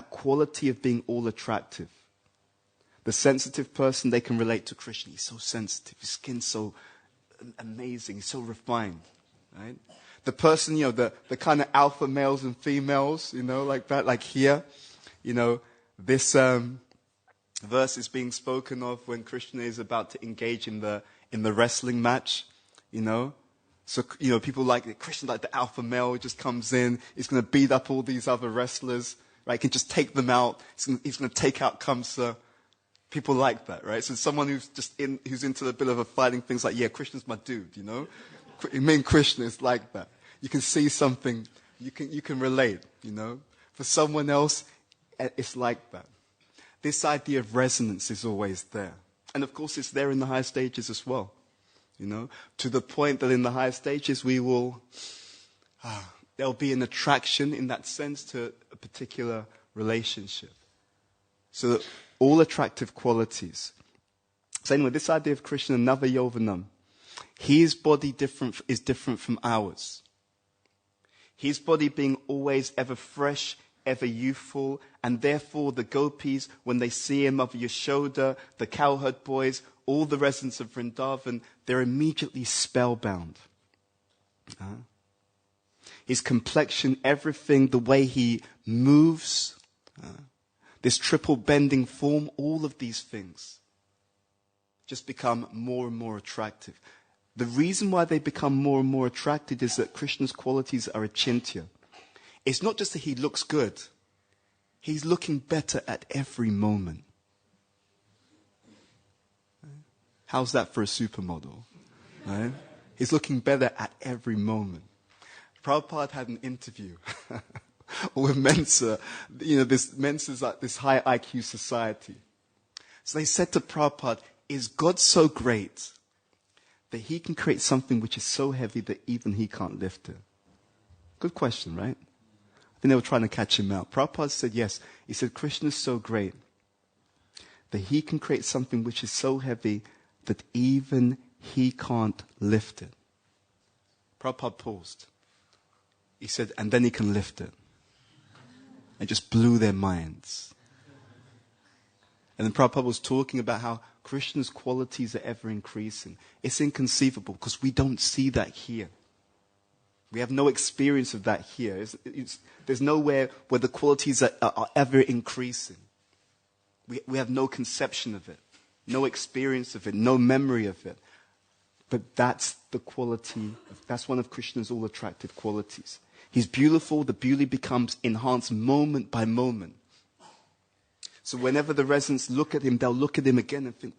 quality of being all attractive. The sensitive person, they can relate to Krishna. He's so sensitive. His skin's so amazing. He's so refined. Right? The person, the kind of alpha males and females, like that, like here, this verse is being spoken of when Krishna is about to engage in the wrestling match, So, people like it. Krishna, like the alpha male, just comes in. He's going to beat up all these other wrestlers, right? He can just take them out. He's going to take out Kamsa. People like that, right? So someone who's into a bit of a fighting thing's like, yeah, Krishna's my dude, Me and Krishna is like that. You can see something, you can relate, For someone else, it's like that. This idea of resonance is always there. And of course, it's there in the higher stages as well. To the point that in the higher stages there'll be an attraction in that sense to a particular relationship. So that all attractive qualities. So anyway, this idea of Krishna, Navayovanam, his body is different from ours. His body being always ever fresh, ever youthful, and therefore the gopis, when they see him over your shoulder, the cowherd boys, all the residents of Vrindavan, they're immediately spellbound. His complexion, everything, the way he moves, this triple bending form, all of these things just become more and more attractive. The reason why they become more and more attractive is that Krishna's qualities are achintya. It's not just that he looks good. He's looking better at every moment. How's that for a supermodel? Right? He's looking better at every moment. Prabhupada had an interview with Mensa. This Mensa's like this high IQ society. So they said to Prabhupada, is God so great that he can create something which is so heavy that even he can't lift it? Good question, right? I think they were trying to catch him out. Prabhupada said yes. He said, Krishna is so great that he can create something which is so heavy that even he can't lift it. Prabhupada paused. He said, and then he can lift it. It just blew their minds. And then Prabhupada was talking about how Krishna's qualities are ever increasing. It's inconceivable because we don't see that here. We have no experience of that here. There's nowhere where the qualities are ever increasing. We have no conception of it, no experience of it, no memory of it. But that's the quality, that's one of Krishna's all attractive qualities. He's beautiful, the beauty becomes enhanced moment by moment. So whenever the residents look at him, they'll look at him again and think,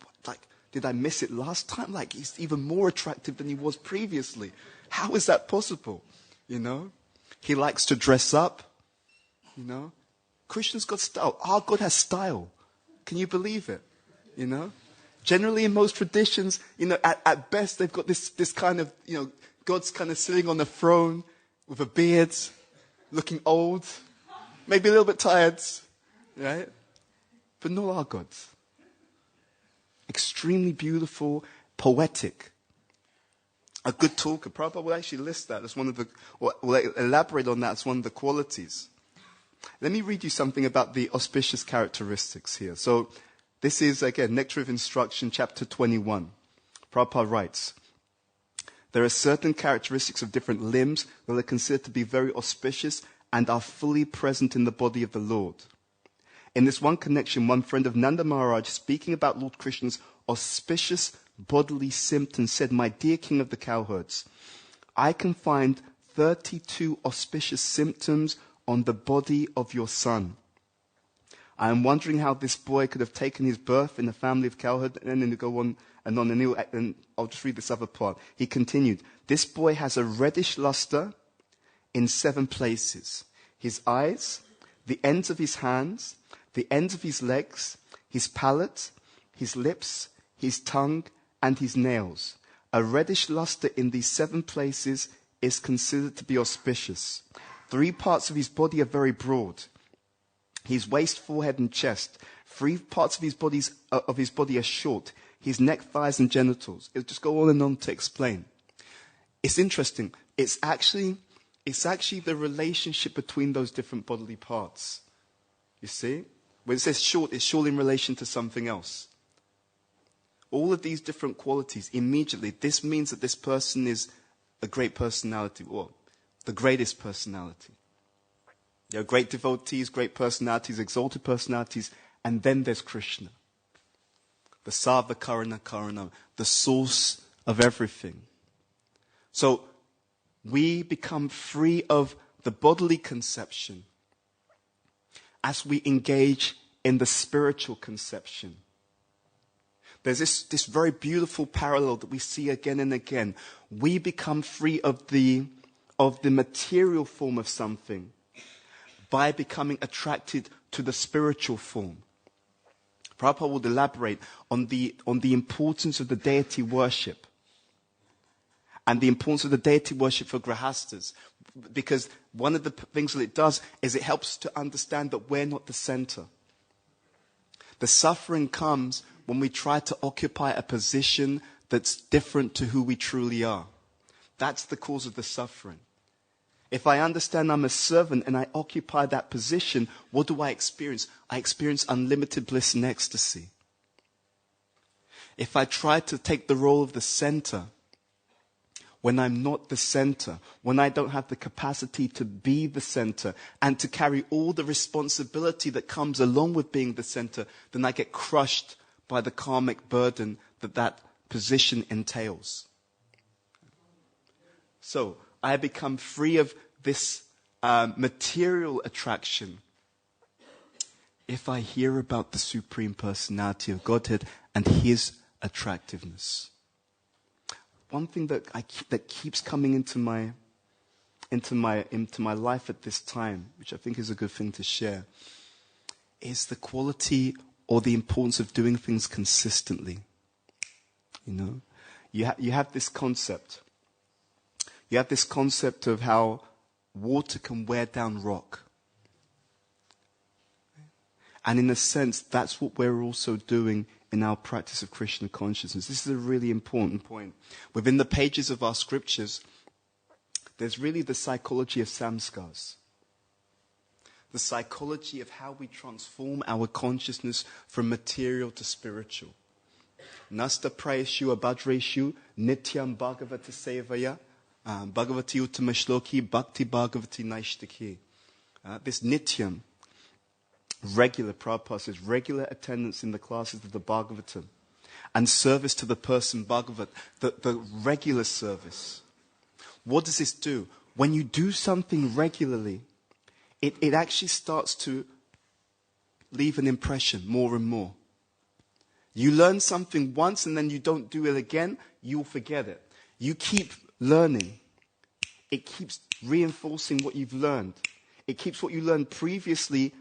did I miss it last time? He's even more attractive than he was previously. How is that possible? He likes to dress up. Krishna's got style. Our God has style. Can you believe it? Generally in most traditions, at best they've got this kind of, God's kind of sitting on a throne with a beard, looking old, maybe a little bit tired, right? But not our gods. extremely beautiful, poetic. A good talker. Prabhupada will actually list that as one of the, or will elaborate on that as one of the qualities. Let me read you something about the auspicious characteristics here. So this is, again, Nectar of Instruction, chapter 21. Prabhupada writes, there are certain characteristics of different limbs that are considered to be very auspicious and are fully present in the body of the Lord. In this one connection, one friend of Nanda Maharaj, speaking about Lord Krishna's auspicious bodily symptoms, said, my dear king of the cowherds, I can find 32 auspicious symptoms on the body of your son. I am wondering how this boy could have taken his birth in a family of cowherds, and then to go on and on, and I'll just read this other part. He continued, this boy has a reddish luster in 7 places. His eyes, the ends of his hands, the ends of his legs, his palate, his lips, his tongue, and his nails. A reddish luster in these 7 places is considered to be auspicious. 3 parts of his body are very broad. His waist, forehead, and chest. 3 parts of his body are short. His neck, thighs, and genitals. It'll just go on and on to explain. It's interesting. It's actually the relationship between those different bodily parts. You see? When it says short, it's short in relation to something else. All of these different qualities, immediately, this means that this person is a great personality, or the greatest personality. There are great devotees, great personalities, exalted personalities, and then there's Krishna. The Sarva Karana Karana, the source of everything. So, we become free of the bodily conception as we engage in the spiritual conception. There's this very beautiful parallel that we see again and again. We become free of the material form of something by becoming attracted to the spiritual form. Prabhupada will elaborate on the importance of the deity worship and the importance of the deity worship for grahastas, because one of the things that it does is it helps to understand that we're not the center. The suffering comes when we try to occupy a position that's different to who we truly are. That's the cause of the suffering. If I understand I'm a servant and I occupy that position, what do I experience? I experience unlimited bliss and ecstasy. If I try to take the role of the center, when I'm not the center, when I don't have the capacity to be the center and to carry all the responsibility that comes along with being the center, then I get crushed by the karmic burden that position entails. So, I become free of this material attraction if I hear about the Supreme Personality of Godhead and His attractiveness. One thing that keeps coming into my life at this time, which I think is a good thing to share, is the quality or the importance of doing things consistently. You know, you have this concept. You have this concept of how water can wear down rock. And in a sense, that's what we're also doing in our practice of Krishna consciousness. This is a really important point. Within the pages of our scriptures, there's really the psychology of samskars. The psychology of how we transform our consciousness from material to spiritual. Nasta prayeshu abhadreshu nityam bhagavata sevaya bhagavati uttama shloki bhakti bhagavati naishtaki. This nityam, regular, Prabhupada says, regular attendance in the classes of the Bhagavatam and service to the person Bhagavat, the regular service. What does this do? When you do something regularly, it actually starts to leave an impression more and more. You learn something once and then you don't do it again, you'll forget it. You keep learning. It keeps reinforcing what you've learned. It keeps what you learned previously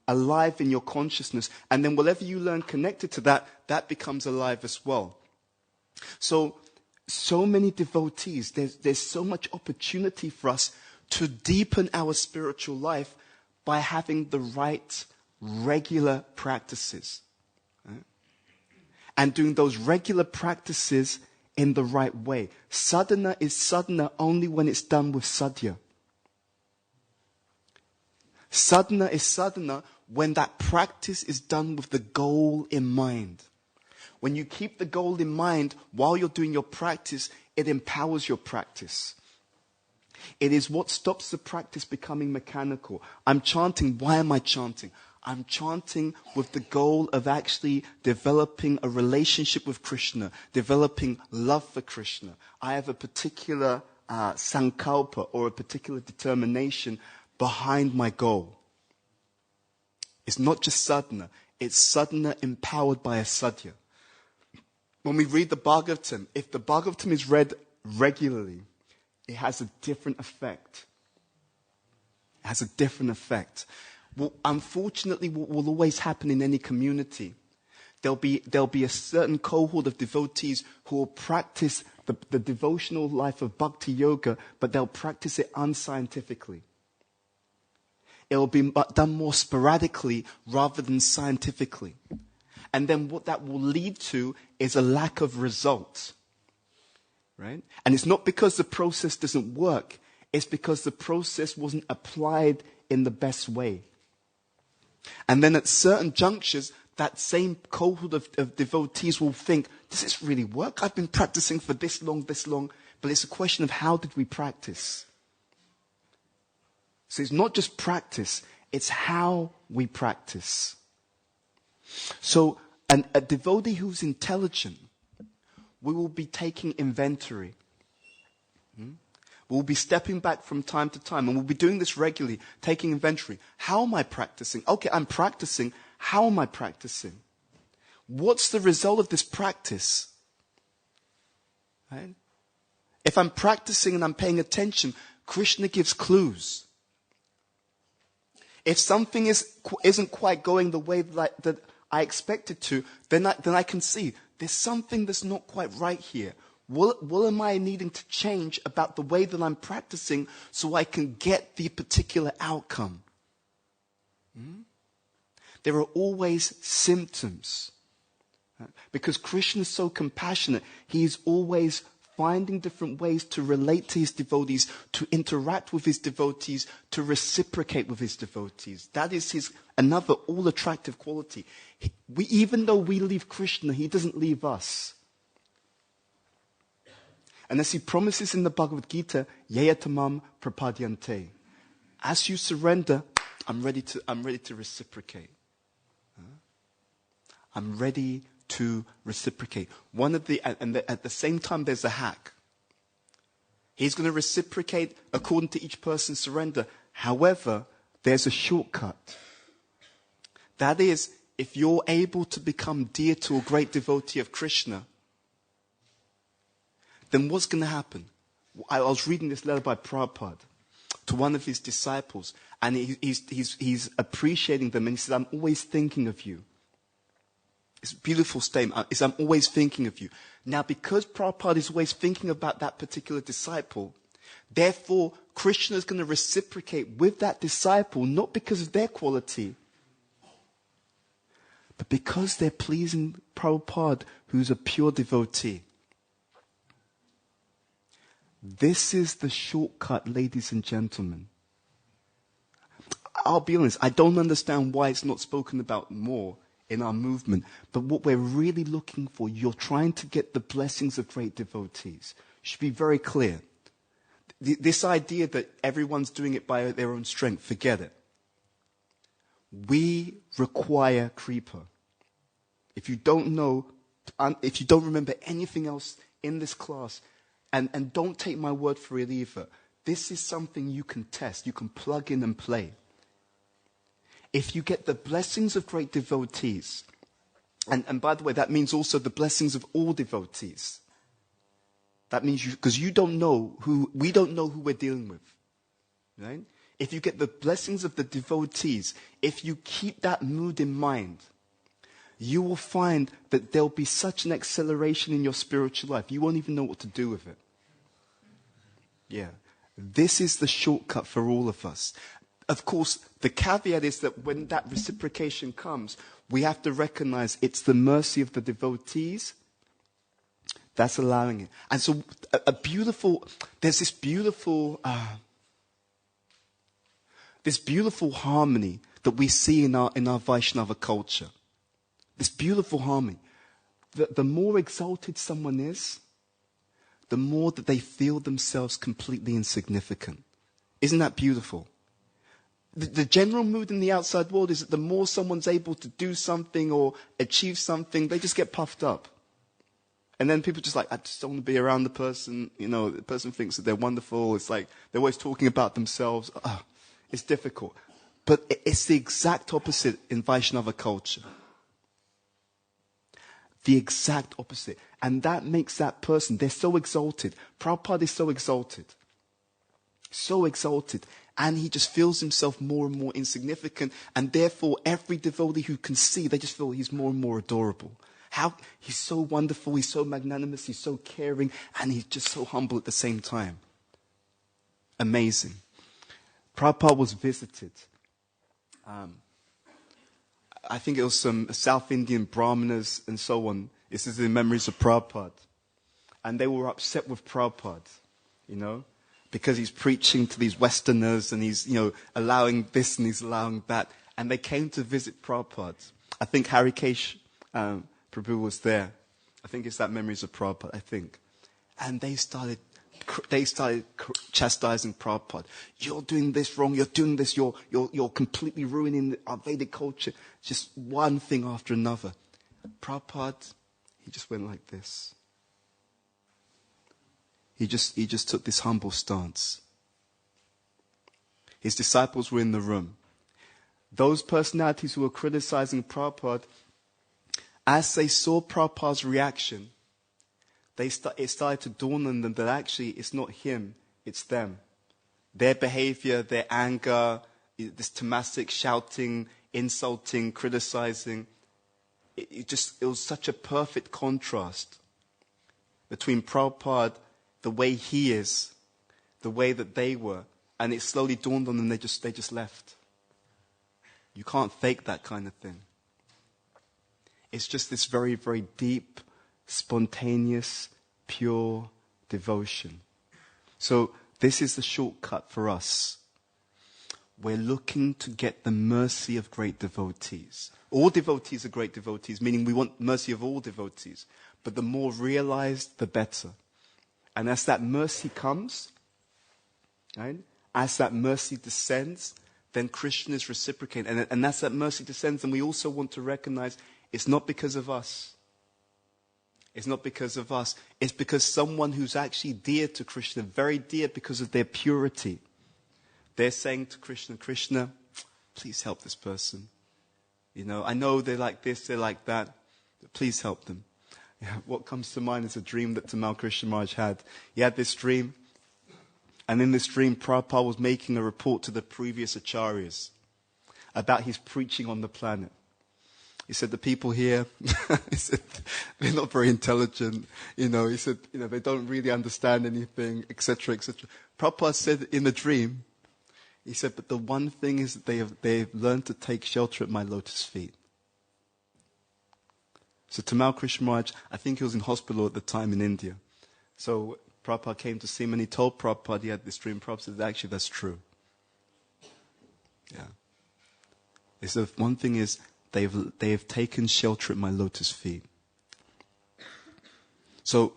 alive in your consciousness. And then whatever you learn connected to that becomes alive as well. So many devotees, there's so much opportunity for us to deepen our spiritual life by having the right regular practices. Right? and doing those regular practices in the right way. Sadhana is sadhana only when it's done with sadhya. Sadhana is sadhana when that practice is done with the goal in mind. When you keep the goal in mind while you're doing your practice, it empowers your practice. It is what stops the practice becoming mechanical. I'm chanting. Why am I chanting? I'm chanting with the goal of actually developing a relationship with Krishna, developing love for Krishna. I have a particular sankalpa or a particular determination behind my goal. It's not just sadhana. It's sadhana empowered by a sadhya. When we read the Bhagavatam, if the Bhagavatam is read regularly, it has a different effect. It has a different effect. Well, unfortunately, what will always happen in any community, there'll be a certain cohort of devotees who will practice the devotional life of bhakti yoga, but they'll practice it unscientifically. It will be done more sporadically rather than scientifically. And then what that will lead to is a lack of results. Right? And it's not because the process doesn't work. It's because the process wasn't applied in the best way. And then at certain junctures, that same cohort of devotees will think, does this really work? I've been practicing for this long. But it's a question of how did we practice? So it's not just practice, it's how we practice. So a devotee who's intelligent, we will be taking inventory. We'll be stepping back from time to time, and we'll be doing this regularly, taking inventory. How am I practicing? Okay, I'm practicing. How am I practicing? What's the result of this practice? Right? If I'm practicing and I'm paying attention, Krishna gives clues. If something isn't quite going the way that I expect it to, then I can see there's something that's not quite right here. What am I needing to change about the way that I'm practicing so I can get the particular outcome? There are always symptoms. Because Krishna is so compassionate, he is always finding different ways to relate to his devotees, to interact with his devotees, to reciprocate with his devotees. That is his another all-attractive quality. Even though we leave Krishna, he doesn't leave us. And as he promises in the Bhagavad Gita, yayatamam prapadyante. As you surrender, I'm ready to reciprocate. I'm ready to reciprocate. At the same time, there's a hack. He's going to reciprocate according to each person's surrender. However, there's a shortcut. That is, if you're able to become dear to a great devotee of Krishna, then what's going to happen? I was reading this letter by Prabhupada to one of his disciples, and he's appreciating them, and he said, I'm always thinking of you. It's a beautiful statement. I'm always thinking of you. Now, because Prabhupada is always thinking about that particular disciple, therefore, Krishna is going to reciprocate with that disciple, not because of their quality, but because they're pleasing Prabhupada, who's a pure devotee. This is the shortcut, ladies and gentlemen. I'll be honest, I don't understand why it's not spoken about more in our movement. But what we're really looking for, you're trying to get the blessings of great devotees. It should be very clear. This idea that everyone's doing it by their own strength, forget it. We require Kripa. If you don't remember anything else in this class, and don't take my word for it either, this is something you can test, you can plug in and play. If you get the blessings of great devotees, and by the way, that means also the blessings of all devotees. That means because we don't know who we're dealing with. Right? If you get the blessings of the devotees, if you keep that mood in mind, you will find that there'll be such an acceleration in your spiritual life. You won't even know what to do with it. Yeah. This is the shortcut for all of us. Of course, the caveat is that when that reciprocation comes, we have to recognize it's the mercy of the devotees that's allowing it. And so there's this beautiful harmony that we see in our Vaishnava culture. This beautiful harmony. The more exalted someone is, the more that they feel themselves completely insignificant. Isn't that beautiful? The general mood in the outside world is that the more someone's able to do something or achieve something, they just get puffed up. And then people just like, I just don't want to be around the person. You know, the person thinks that they're wonderful. It's like they're always talking about themselves. It's difficult. But it's the exact opposite in Vaishnava culture. The exact opposite. And that makes that person, they're so exalted. Prabhupada is so exalted. So exalted. And he just feels himself more and more insignificant. And therefore, every devotee who can see, they just feel he's more and more adorable. He's so wonderful, he's so magnanimous, he's so caring, and he's just so humble at the same time. Amazing. Prabhupada was visited. I think it was some South Indian Brahmanas and so on. This is in memories of Prabhupada. And they were upset with Prabhupada, you know, because he's preaching to these Westerners and he's, you know, allowing this and he's allowing that. And they came to visit Prabhupada. I think Harikesh Prabhu was there. I think it's that memories of Prabhupada, I think. And they started chastising Prabhupada. You're doing this wrong. You're doing this. You're completely ruining our Vedic culture. Just one thing after another. Prabhupada, he just went like this. He just took this humble stance. His disciples were in the room. Those personalities who were criticizing Prabhupada, as they saw Prabhupada's reaction, it started to dawn on them that actually it's not him, it's them. Their behavior, their anger, this tamasic shouting, insulting, criticizing, it was such a perfect contrast between Prabhupada, the way he is, the way that they were, and it slowly dawned on them they just left. You can't fake that kind of thing. It's just this very, very deep, spontaneous, pure devotion. So this is the shortcut for us. We're looking to get the mercy of great devotees. All devotees are great devotees, meaning we want mercy of all devotees. But the more realized, the better. And as that mercy comes, right, as that mercy descends, then Krishna is reciprocating. And as that mercy descends, and we also want to recognize it's not because of us. It's not because of us. It's because someone who's actually dear to Krishna, very dear because of their purity. They're saying to Krishna, Krishna, please help this person. You know, I know they're like this, they're like that, but please help them. Yeah, what comes to mind is a dream that Tamal Krishna Maharaj had. He had this dream, and in this dream, Prabhupada was making a report to the previous acharyas about his preaching on the planet. He said, the people here, he said, they're not very intelligent. You know, he said, you know, they don't really understand anything, etc., etc. Prabhupada said in the dream, he said, but the one thing is that they've learned to take shelter at my lotus feet. So Tamal Krishna Maharaj, I think he was in hospital at the time in India. So Prabhupada came to see him and he told Prabhupada he had this dream. Prabhupada said, actually, that's true. Yeah. He said, one thing is, they have taken shelter at my lotus feet. So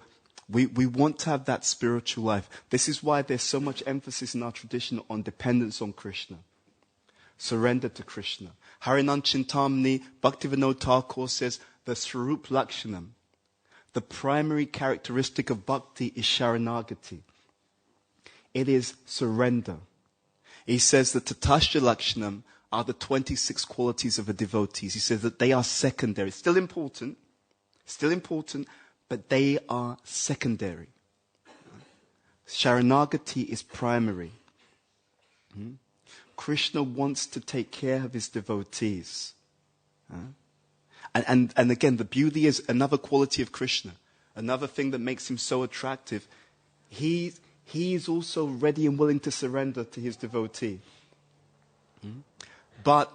we want to have that spiritual life. This is why there's so much emphasis in our tradition on dependence on Krishna. Surrender to Krishna. Harinam Chintamani, Bhaktivinoda Thakur says, the Swarup Lakshanam, the primary characteristic of bhakti is Sharanagati. It is surrender. He says that Tatasya Lakshanam are the 26 qualities of a devotee. He says that they are secondary. Still important, but they are secondary. Sharanagati is primary. Krishna wants to take care of his devotees. And again, the beauty is another quality of Krishna. Another thing that makes him so attractive. He is also ready and willing to surrender to his devotee. But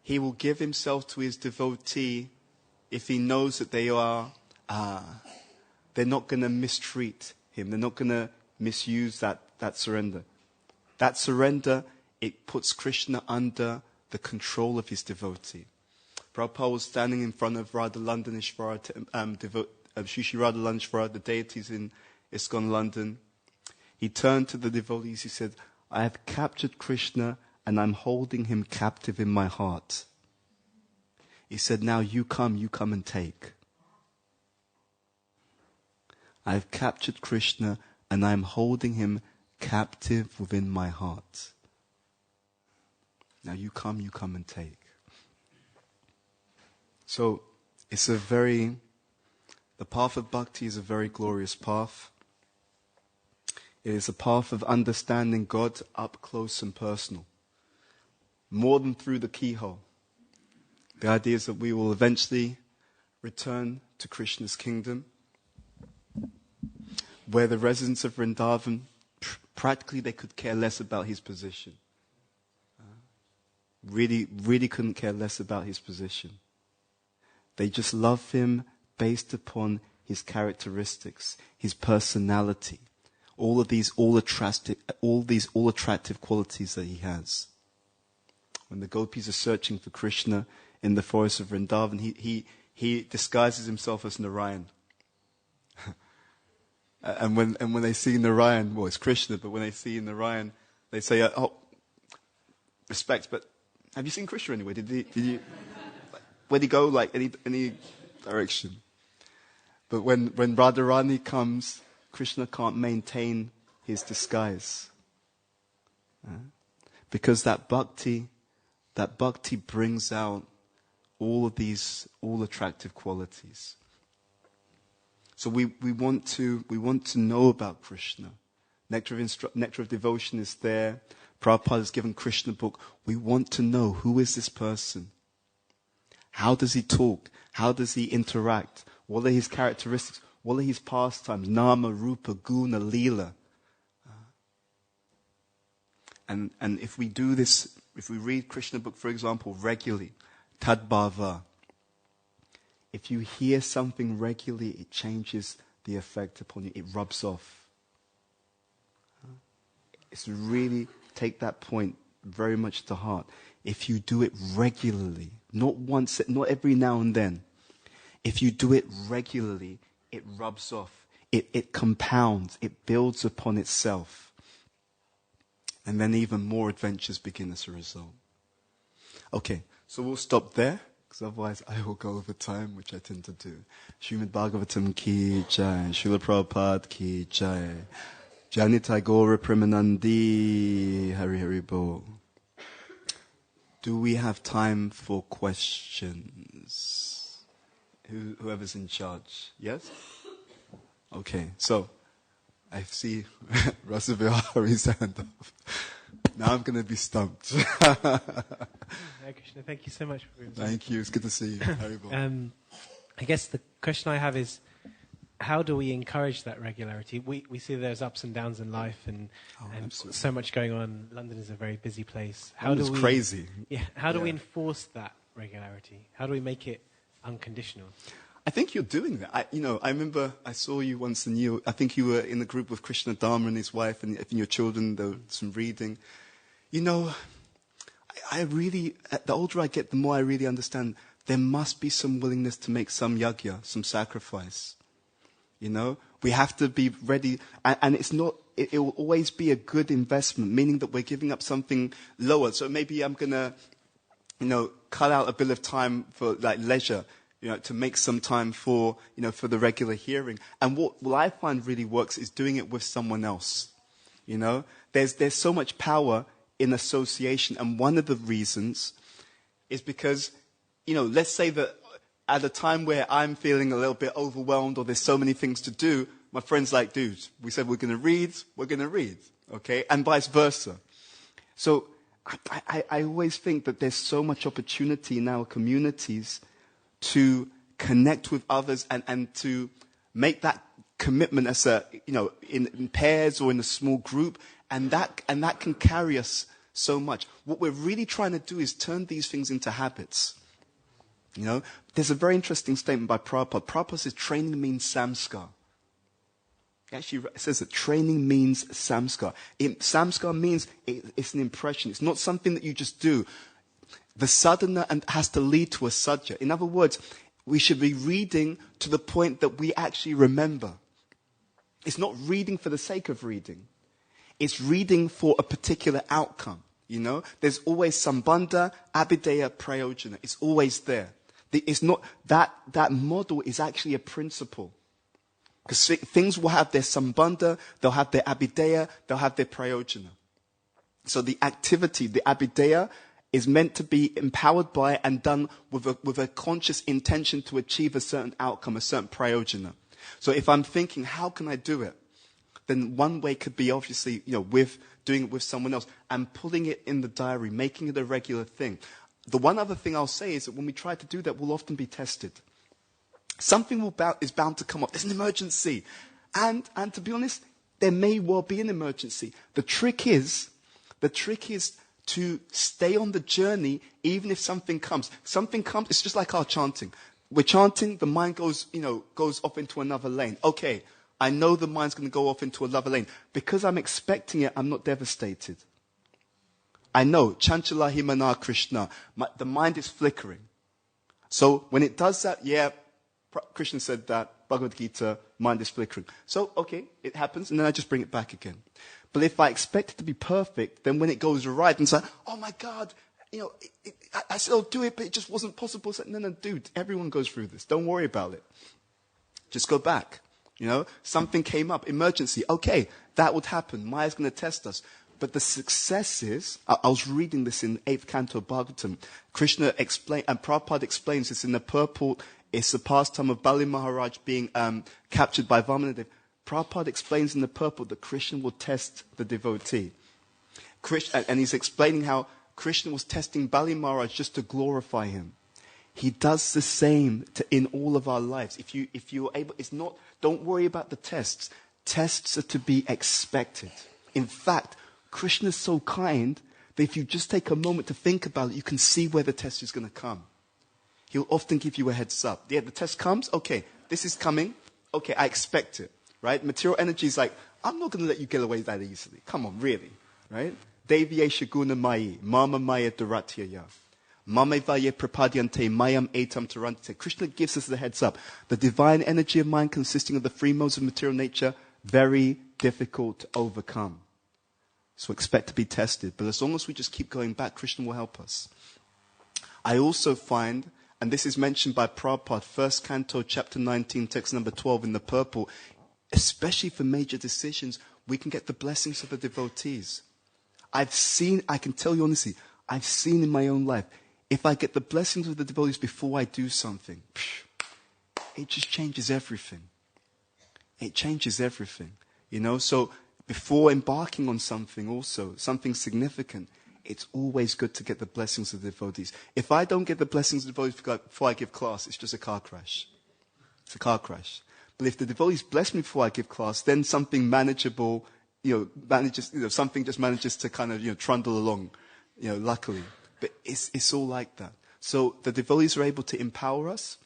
he will give himself to his devotee if he knows that they're not going to mistreat him. They're not going to misuse that surrender. That surrender, it puts Krishna under the control of his devotee. Prabhupada was standing in front of Radha Landaneshvara, Shri Shri Radha Landaneshvara, the deities in ISKCON London. He turned to the devotees, he said, I have captured Krishna and I'm holding him captive in my heart. He said, now you come and take. I have captured Krishna and I'm holding him captive within my heart. Now you come and take. So the path of bhakti is a very glorious path. It is a path of understanding God up close and personal. More than through the keyhole. The idea is that we will eventually return to Krishna's kingdom, where the residents of Vrindavan, practically they could care less about his position. Really couldn't care less about his position. They just love him based upon his characteristics, his personality, all these attractive qualities that he has. When the gopis are searching for Krishna in the forest of Vrindavan, he disguises himself as Narayan. and when they see Narayan, well, it's Krishna, but when they see Narayan, they say, "Oh, respect, but have you seen Krishna anyway? Did you? Where'd he go? Like any direction?" But when Radharani comes, Krishna can't maintain his disguise, because that bhakti brings out all attractive qualities. So we want to know about Krishna. Nectar of Devotion is there. Prabhupada has given Krishna book. We want to know, who is this person? How does he talk? How does he interact? What are his characteristics? What are his pastimes? Nama, Rupa, Guna, Leela. And if we do this, if we read Krishna book, for example, regularly, Tadbhava, if you hear something regularly, it changes the effect upon you. It rubs off. It's really, take that point very much to heart. If you do it regularly, not once, not every now and then, if you do it regularly, it rubs off. It compounds. It builds upon itself. And then even more adventures begin as a result. Okay, so we'll stop there, because otherwise I will go over time, which I tend to do. Srimad Bhagavatam ki jai, Srila Prabhupada ki jai, Janitai Gaura Premanandi, Hari Hari Bol. Do we have time for questions? Whoever's in charge. Yes? Okay, so I see Rasa Vihari's hand up. Now I'm going to be stumped. Krishna, thank you so much for Thank you. It's good to see you. Haribol. I guess the question I have is, how do we encourage that regularity? We see there's ups and downs in life, and so much going on. London is a very busy place. It's crazy. Yeah. How do we enforce that regularity? How do we make it unconditional? I think you're doing that. I remember I saw you once, and I think you were in a group with Krishna Dharma and his wife, and your children. There was some reading. I really, the older I get, the more I really understand there must be some willingness to make some yajna, some sacrifice. We have to be ready, and it's not. It will always be a good investment, meaning that we're giving up something lower. So maybe I'm gonna, cut out a bit of time for like leisure, to make some time for the regular hearing. And what I find really works is doing it with someone else. There's so much power in association, and one of the reasons is because, let's say that at a time where I'm feeling a little bit overwhelmed or there's so many things to do, my friend's like, dude, we said we're going to read, okay? And vice versa. So I always think that there's so much opportunity in our communities to connect with others and to make that commitment as in pairs or in a small group, and that can carry us so much. What we're really trying to do is turn these things into habits. You know, there's a very interesting statement by Prabhupada. Prabhupada says training means samskar. He actually says that training means samskar. Samskar means it's an impression. It's not something that you just do. The sadhana has to lead to a sadhya. In other words, we should be reading to the point that we actually remember. It's not reading for the sake of reading. It's reading for a particular outcome. You know, there's always sambandha, abhideya, prayojana. It's always there. It's not that model is actually a principle. Because things will have their sambandha, they'll have their abhideya, they'll have their prayojana. So the activity, the abhideya, is meant to be empowered by and done with a conscious intention to achieve a certain outcome, a certain prayojana. So if I'm thinking, how can I do it? Then one way could be obviously, with doing it with someone else and putting it in the diary, making it a regular thing. The one other thing I'll say is that when we try to do that, we'll often be tested. Something is bound to come up. There's an emergency. And to be honest, there may well be an emergency. The trick is to stay on the journey even if something comes. Something comes, it's just like our chanting. We're chanting, the mind goes off into another lane. Okay, I know the mind's going to go off into another lane. Because I'm expecting it, I'm not devastated. I know, Chanchala Himana Krishna, the mind is flickering. So when it does that, Krishna said that, Bhagavad Gita, mind is flickering. So, okay, it happens, and then I just bring it back again. But if I expect it to be perfect, then when it goes right, and it's like, oh my God, I said I'll do it, but it just wasn't possible. So, no, dude, everyone goes through this. Don't worry about it. Just go back. Something came up, emergency. Okay, that would happen. Maya's going to test us. But the success is, I was reading this in 8th Canto of Bhagavatam. Krishna explained, and Prabhupada explains this in the purport. It's the pastime of Bali Maharaj being captured by Vamanadev. Prabhupada explains in the purport that Krishna will test the devotee. And he's explaining how Krishna was testing Bali Maharaj just to glorify him. He does the same in all of our lives. If you're able, don't worry about the tests. Tests are to be expected. In fact, Krishna is so kind that if you just take a moment to think about it, you can see where the test is going to come. He'll often give you a heads up. The test comes. Okay, this is coming. Okay, I expect it. Right? Material energy is like, I'm not going to let you get away that easily. Come on, really. Right? Deviye shaguna mai, mama maya duratyaya. Mame vaye prapadyante, mayam etam tarante. Krishna gives us the heads up. The divine energy of mind consisting of the three modes of material nature, very difficult to overcome. So expect to be tested. But as long as we just keep going back, Krishna will help us. I also find, and this is mentioned by Prabhupada, 1st Canto, chapter 19, text number 12 in the purple, especially for major decisions, we can get the blessings of the devotees. I can tell you honestly, I've seen in my own life, if I get the blessings of the devotees before I do something, it just changes everything. It changes everything. So before embarking on something also, something significant, it's always good to get the blessings of the devotees. If I don't get the blessings of the devotees before I give class, it's just a car crash. It's a car crash. But if the devotees bless me before I give class, then something manageable, something just manages to kind of, trundle along, luckily. But it's all like that. So the devotees are able to empower us,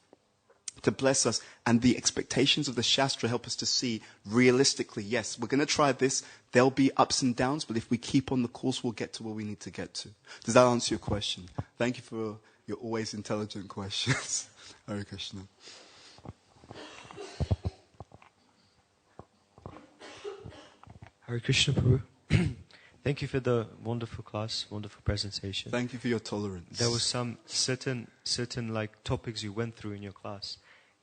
to bless us, and the expectations of the Shastra help us to see realistically, yes, we're going to try this, there'll be ups and downs, but if we keep on the course, we'll get to where we need to get to. Does that answer your question? Thank you for your always intelligent questions. Hare Krishna. Hare Krishna, Prabhu. Thank you for the wonderful class, wonderful presentation. Thank you for your tolerance. There was some certain topics you went through in your class.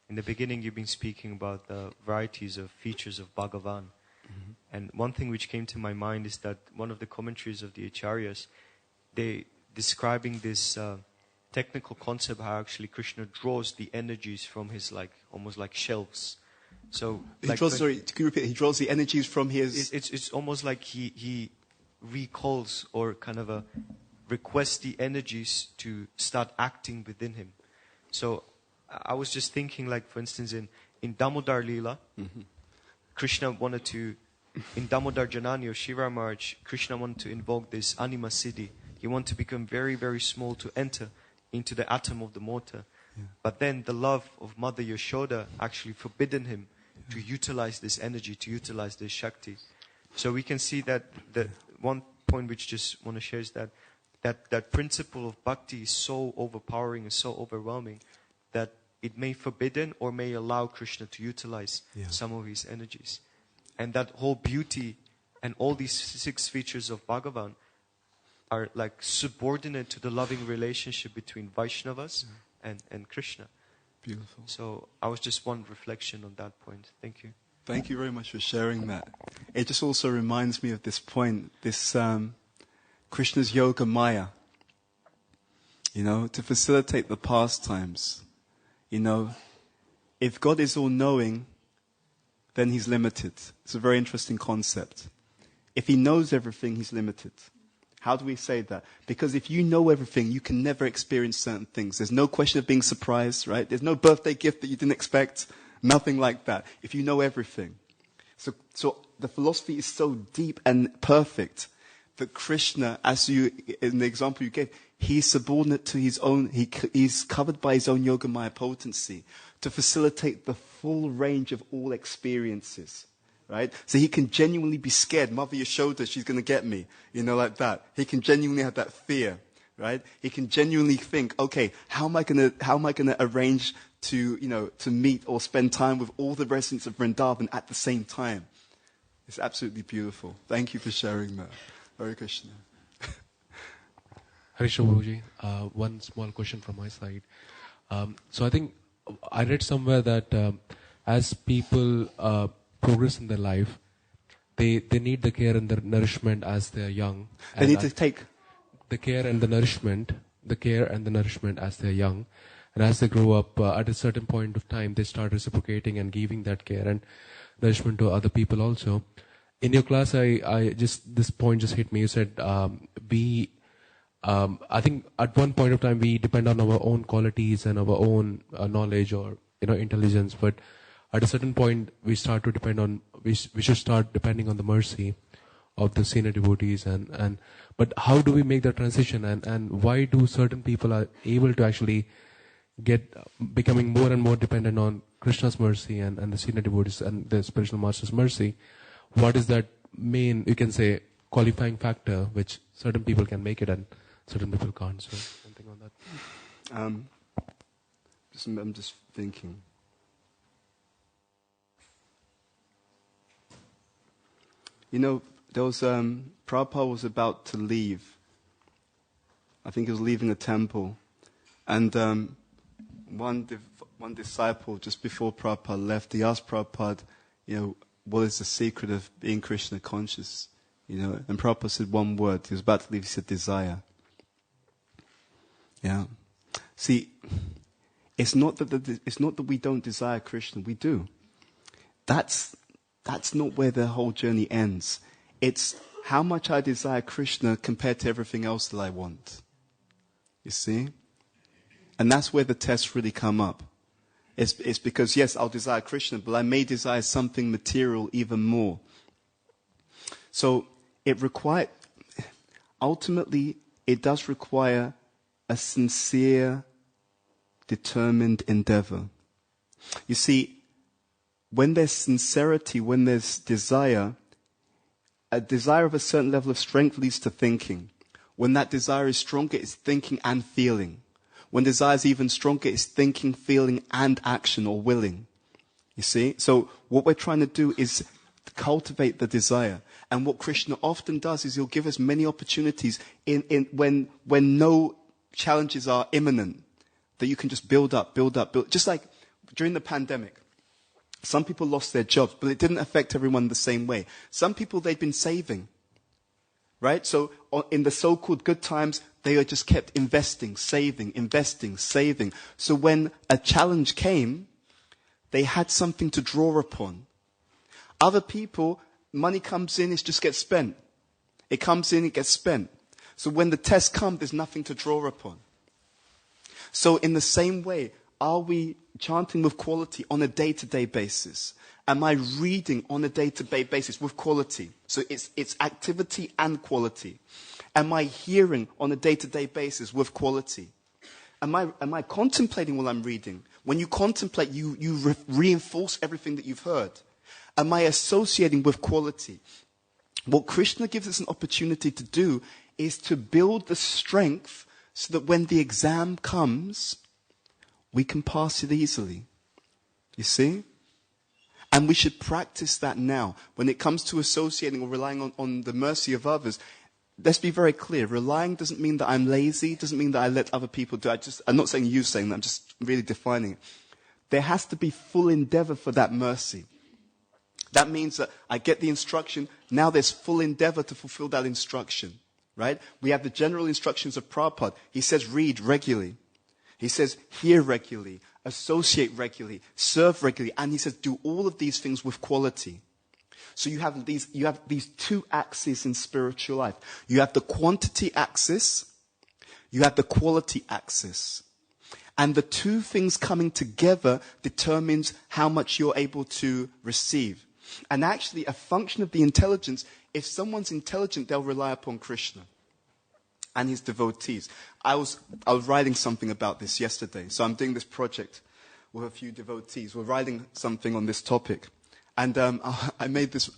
In the beginning, you've been speaking about the varieties of features of Bhagavan. Mm-hmm. And one thing which came to my mind is that one of the commentaries of the Acharyas, they describing this technical concept how actually Krishna draws the energies from his almost like shelves. So can you repeat? He draws the energies from his. It's almost like he recalls or kind of requests the energies to start acting within him. So I was just thinking, for instance, in Damodar Leela, mm-hmm. Krishna wanted to in Damodar Janani or Shiva March, Krishna wanted to invoke this anima siddhi. He wanted to become very, very small to enter into the atom of the mortar. Yeah. But then the love of Mother Yashoda actually forbidden him to utilize this energy, to utilize this Shakti. So we can see that one point which just want to share is that principle of bhakti is so overpowering and so overwhelming that it may forbidden or may allow Krishna to utilize some of his energies. And that whole beauty and all these 6 features of Bhagavan are like subordinate to the loving relationship between Vaishnavas and Krishna. Beautiful. So I was just one reflection on that point. Thank you. Thank you very much for sharing that. It just also reminds me of this point, this Krishna's Yoga Maya. To facilitate the pastimes. If God is all-knowing, then he's limited. It's a very interesting concept. If he knows everything, he's limited. How do we say that? Because if you know everything, you can never experience certain things. There's no question of being surprised, right? There's no birthday gift that you didn't expect. Nothing like that. If you know everything. So the philosophy is so deep and perfect that Krishna, in the example you gave, he's subordinate to his own, he's covered by his own Yogamaya potency to facilitate the full range of all experiences, right? So he can genuinely be scared. Mother Yashoda, she's going to get me, like that. He can genuinely have that fear, right? He can genuinely think, okay, how am I going to arrange to meet or spend time with all the residents of Vrindavan at the same time? It's absolutely beautiful. Thank you for sharing that. Hare Krishna. Harisha Guruji, one small question from my side. So I think I read somewhere that as people progress in their life, they need the care and the nourishment as they are young. They need to take the care and the nourishment as they are young. And as they grow up, at a certain point of time, they start reciprocating and giving that care and nourishment to other people also. In your class, this point just hit me. You said I think at one point of time we depend on our own qualities and our own knowledge or intelligence, but at a certain point we start to depend on we should start depending on the mercy of the senior devotees but how do we make that transition and why do certain people are able to actually get becoming more and more dependent on Krishna's mercy and the senior devotees and the spiritual master's mercy? What is that main, you can say, qualifying factor which certain people can make it and certain people can't? So something on that. I'm just thinking. There was Prabhupada was about to leave. I think he was leaving the temple, and one disciple just before Prabhupada left, he asked Prabhupada, what is the secret of being Krishna conscious? And Prabhupada said one word. He was about to leave. He said desire. Yeah. See, it's not that we don't desire Krishna. We do. That's not where the whole journey ends. It's how much I desire Krishna compared to everything else that I want. You see? And that's where the tests really come up. It's because, yes, I'll desire Krishna, but I may desire something material even more. So ultimately, it does require a sincere, determined endeavor. You see, when there's sincerity, when there's desire, a desire of a certain level of strength leads to thinking. When that desire is stronger, it's thinking and feeling. When desire is even stronger, it's thinking, feeling, and action or willing. You see? So what we're trying to do is cultivate the desire. And what Krishna often does is he'll give us many opportunities when no challenges are imminent, that you can just build up. Just like during the pandemic. Some people lost their jobs, but it didn't affect everyone the same way. Some people, they'd been saving. Right? So in the so-called good times, they are just kept investing, saving. So when a challenge came, they had something to draw upon. Other people, money comes in, it just gets spent. It comes in, it gets spent. So when the test comes, there's nothing to draw upon. So in the same way, are we chanting with quality on a day-to-day basis? Am I reading on a day-to-day basis with quality? So it's activity and quality. Am I hearing on a day-to-day basis with quality? Am I contemplating while I'm reading? When you contemplate, you reinforce everything that you've heard. Am I associating with quality? What Krishna gives us an opportunity to do is to build the strength so that when the exam comes, we can pass it easily. You see? And we should practice that now. When it comes to associating or relying on the mercy of others, let's be very clear. Relying doesn't mean that I'm lazy, doesn't mean that I let other people do it. I'm not saying you saying that, I'm just really defining it. There has to be full endeavor for that mercy. That means that I get the instruction, now there's full endeavor to fulfill that instruction. Right? We have the general instructions of Prabhupada. He says read regularly. He says hear regularly, associate regularly, serve regularly, and he says do all of these things with quality. So you have these two axes in spiritual life. You have the quantity axis, you have the quality axis. And the two things coming together determines how much you're able to receive. And actually a function of the intelligence, if someone's intelligent, they'll rely upon Krishna and his devotees. I was writing something about this yesterday. So I'm doing this project with a few devotees. We're writing something on this topic. And I made this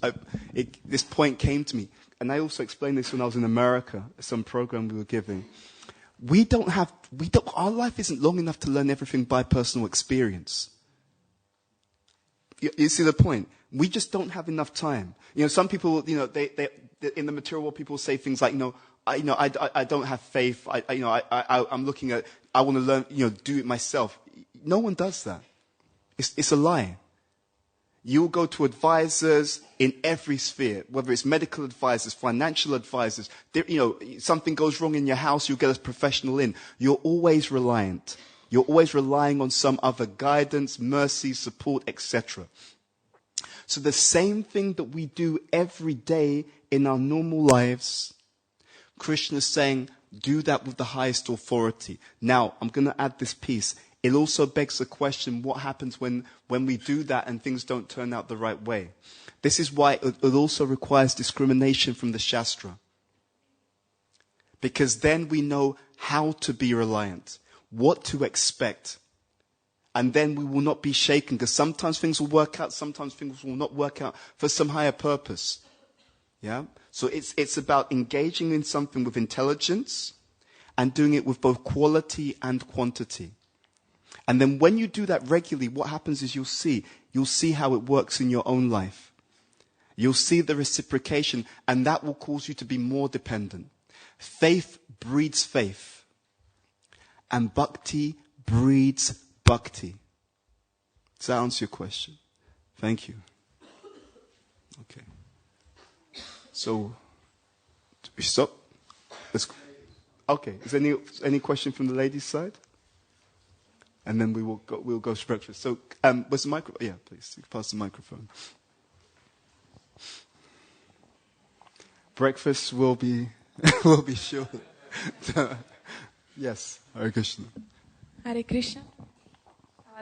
point came to me. And I also explained this when I was in America, some program we were giving. Our life isn't long enough to learn everything by personal experience. You see the point? We just don't have enough time. Some people, they in the material world, people say things like, I don't have faith. I'm looking at, I want to learn, do it myself. No one does that. It's a lie. You'll go to advisors in every sphere, whether it's medical advisors, financial advisors. Something goes wrong in your house, you'll get a professional in. You're always reliant. You're always relying on some other guidance, mercy, support, etc. So the same thing that we do every day in our normal lives, Krishna is saying, do that with the highest authority. Now, I'm going to add this piece. It also begs the question, what happens when we do that and things don't turn out the right way? This is why it also requires discrimination from the Shastra. Because then we know how to be reliant, what to expect. And then we will not be shaken, because sometimes things will work out, sometimes things will not work out for some higher purpose. Yeah? So it's about engaging in something with intelligence and doing it with both quality and quantity. And then when you do that regularly, what happens is you'll see how it works in your own life. You'll see the reciprocation, and that will cause you to be more dependent. Faith breeds faith, and bhakti breeds bhakti. Does that answer your question? Thank you. Okay. So, do we stop? Okay. Is there any question from the ladies' side? And then we'll go to breakfast. So, was the microphone? Yeah, please pass the microphone. Breakfast will be short. Yes, Hare Krishna. Hare Krishna.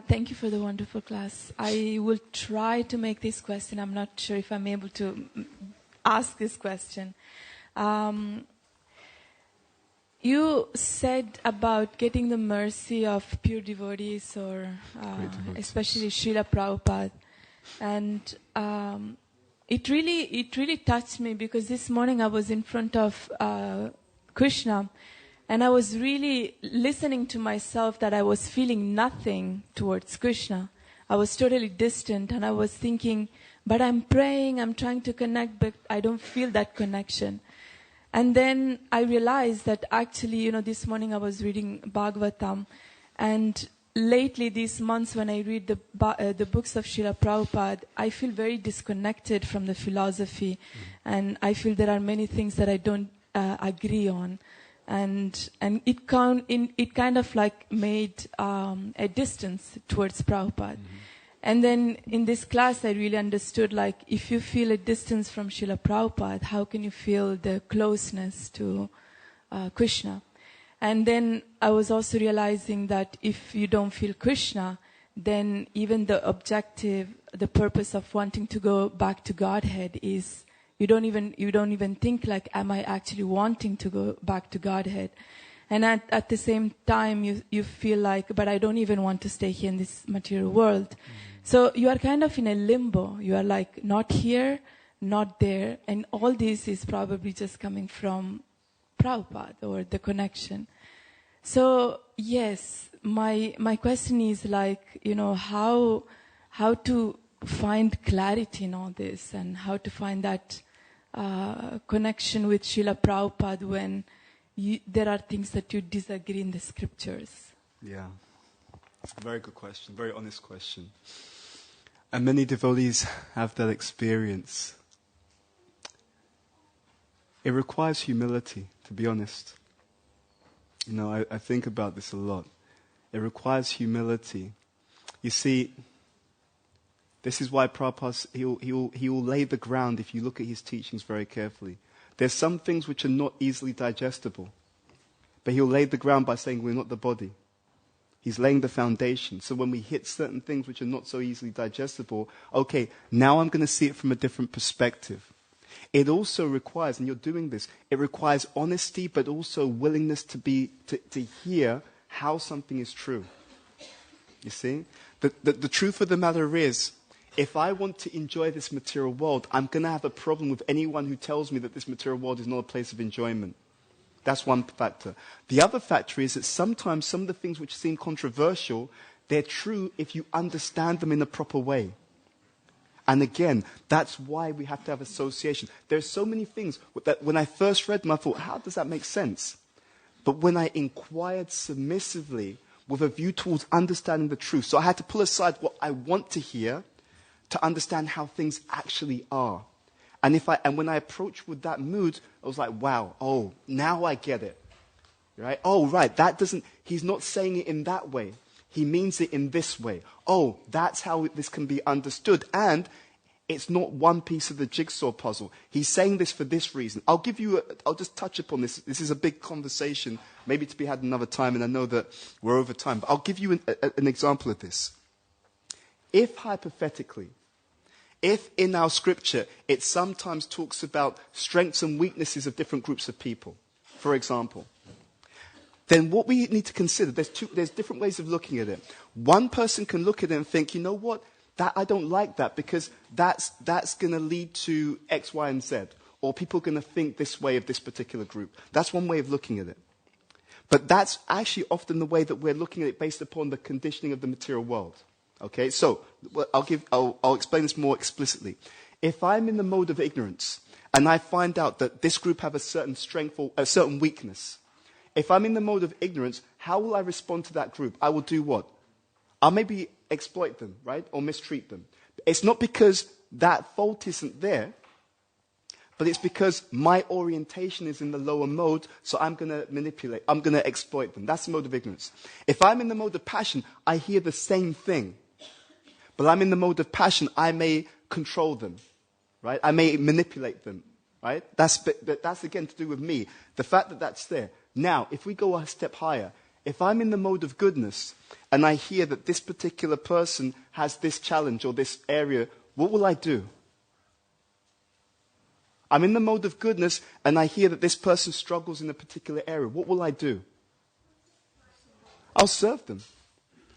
Thank you for the wonderful class. I will try to make this question. I'm not sure if I'm able to ask this question. You said about getting the mercy of pure devotees, or especially Srila Prabhupada, and it really touched me, because this morning I was in front of Krishna, and I was really listening to myself that I was feeling nothing towards Krishna. I was totally distant, and I was thinking, but I'm praying, I'm trying to connect, but I don't feel that connection. And then I realized that actually, this morning I was reading Bhagavatam, and lately these months when I read the books of Srila Prabhupada, I feel very disconnected from the philosophy, and I feel there are many things that I don't agree on, and it kind of like made a distance towards Prabhupada. Mm-hmm. And then in this class, I really understood, like, if you feel a distance from Srila Prabhupada, how can you feel the closeness to Krishna? And then I was also realizing that if you don't feel Krishna, then even the objective, the purpose of wanting to go back to Godhead is you don't even think like, am I actually wanting to go back to Godhead? And at the same time, you feel like, but I don't even want to stay here in this material world. Mm-hmm. So you are kind of in a limbo. You are like not here, not there. And all this is probably just coming from Prabhupada or the connection. So yes, my question is like, how to find clarity in all this and how to find that connection with Srila Prabhupada when there are things that you disagree in the scriptures. Yeah, very good question, very honest question. And many devotees have that experience. It requires humility, to be honest. I think about this a lot. It requires humility. You see, this is why Prabhupada, he will lay the ground if you look at his teachings very carefully. There's some things which are not easily digestible. But he'll lay the ground by saying we're not the body. He's laying the foundation. So when we hit certain things which are not so easily digestible, okay, now I'm going to see it from a different perspective. It also requires, and you're doing this, it requires honesty, but also willingness to hear how something is true. You see? The truth of the matter is, if I want to enjoy this material world, I'm going to have a problem with anyone who tells me that this material world is not a place of enjoyment. That's one factor. The other factor is that sometimes some of the things which seem controversial, they're true if you understand them in the proper way. And again, that's why we have to have association. There's so many things that when I first read them, I thought, how does that make sense? But when I inquired submissively with a view towards understanding the truth, so I had to pull aside what I want to hear to understand how things actually are. And when I approached with that mood, I was like, wow, oh, now I get it. Right? Oh, right, he's not saying it in that way. He means it in this way. Oh, that's how this can be understood. And it's not one piece of the jigsaw puzzle. He's saying this for this reason. I'll just touch upon this. This is a big conversation, maybe to be had another time, and I know that we're over time. But I'll give you an example of this. If hypothetically, if in our scripture it sometimes talks about strengths and weaknesses of different groups of people, for example, then what we need to consider, there's different ways of looking at it. One person can look at it and think, you know what, I don't like that because that's going to lead to X, Y, and Z. Or people are going to think this way of this particular group. That's one way of looking at it. But that's actually often the way that we're looking at it based upon the conditioning of the material world. Okay, so I'll explain this more explicitly. If I'm in the mode of ignorance and I find out that this group have a certain strength or a certain weakness, if I'm in the mode of ignorance, how will I respond to that group? I will do what? I'll maybe exploit them, right? Or mistreat them. It's not because that fault isn't there, but it's because my orientation is in the lower mode, so I'm going to manipulate, I'm going to exploit them. That's the mode of ignorance. If I'm in the mode of passion, I hear the same thing. But I'm in the mode of passion, I may control them, right? I may manipulate them, right? That's again to do with me. The fact that that's there. Now, if we go a step higher, if I'm in the mode of goodness and I hear that this particular person has this challenge or this area, what will I do? I'm in the mode of goodness and I hear that this person struggles in a particular area. What will I do? I'll serve them.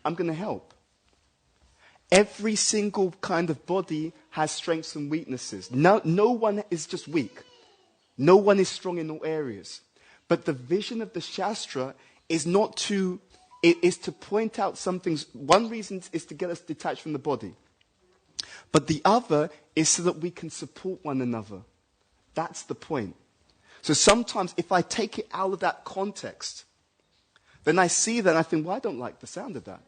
I'm going to help. Every single kind of body has strengths and weaknesses. No one is just weak. No one is strong in all areas. But the vision of the Shastra is to point out some things. One reason is to get us detached from the body. But the other is so that we can support one another. That's the point. So sometimes if I take it out of that context, then I see that and I think, well, I don't like the sound of that.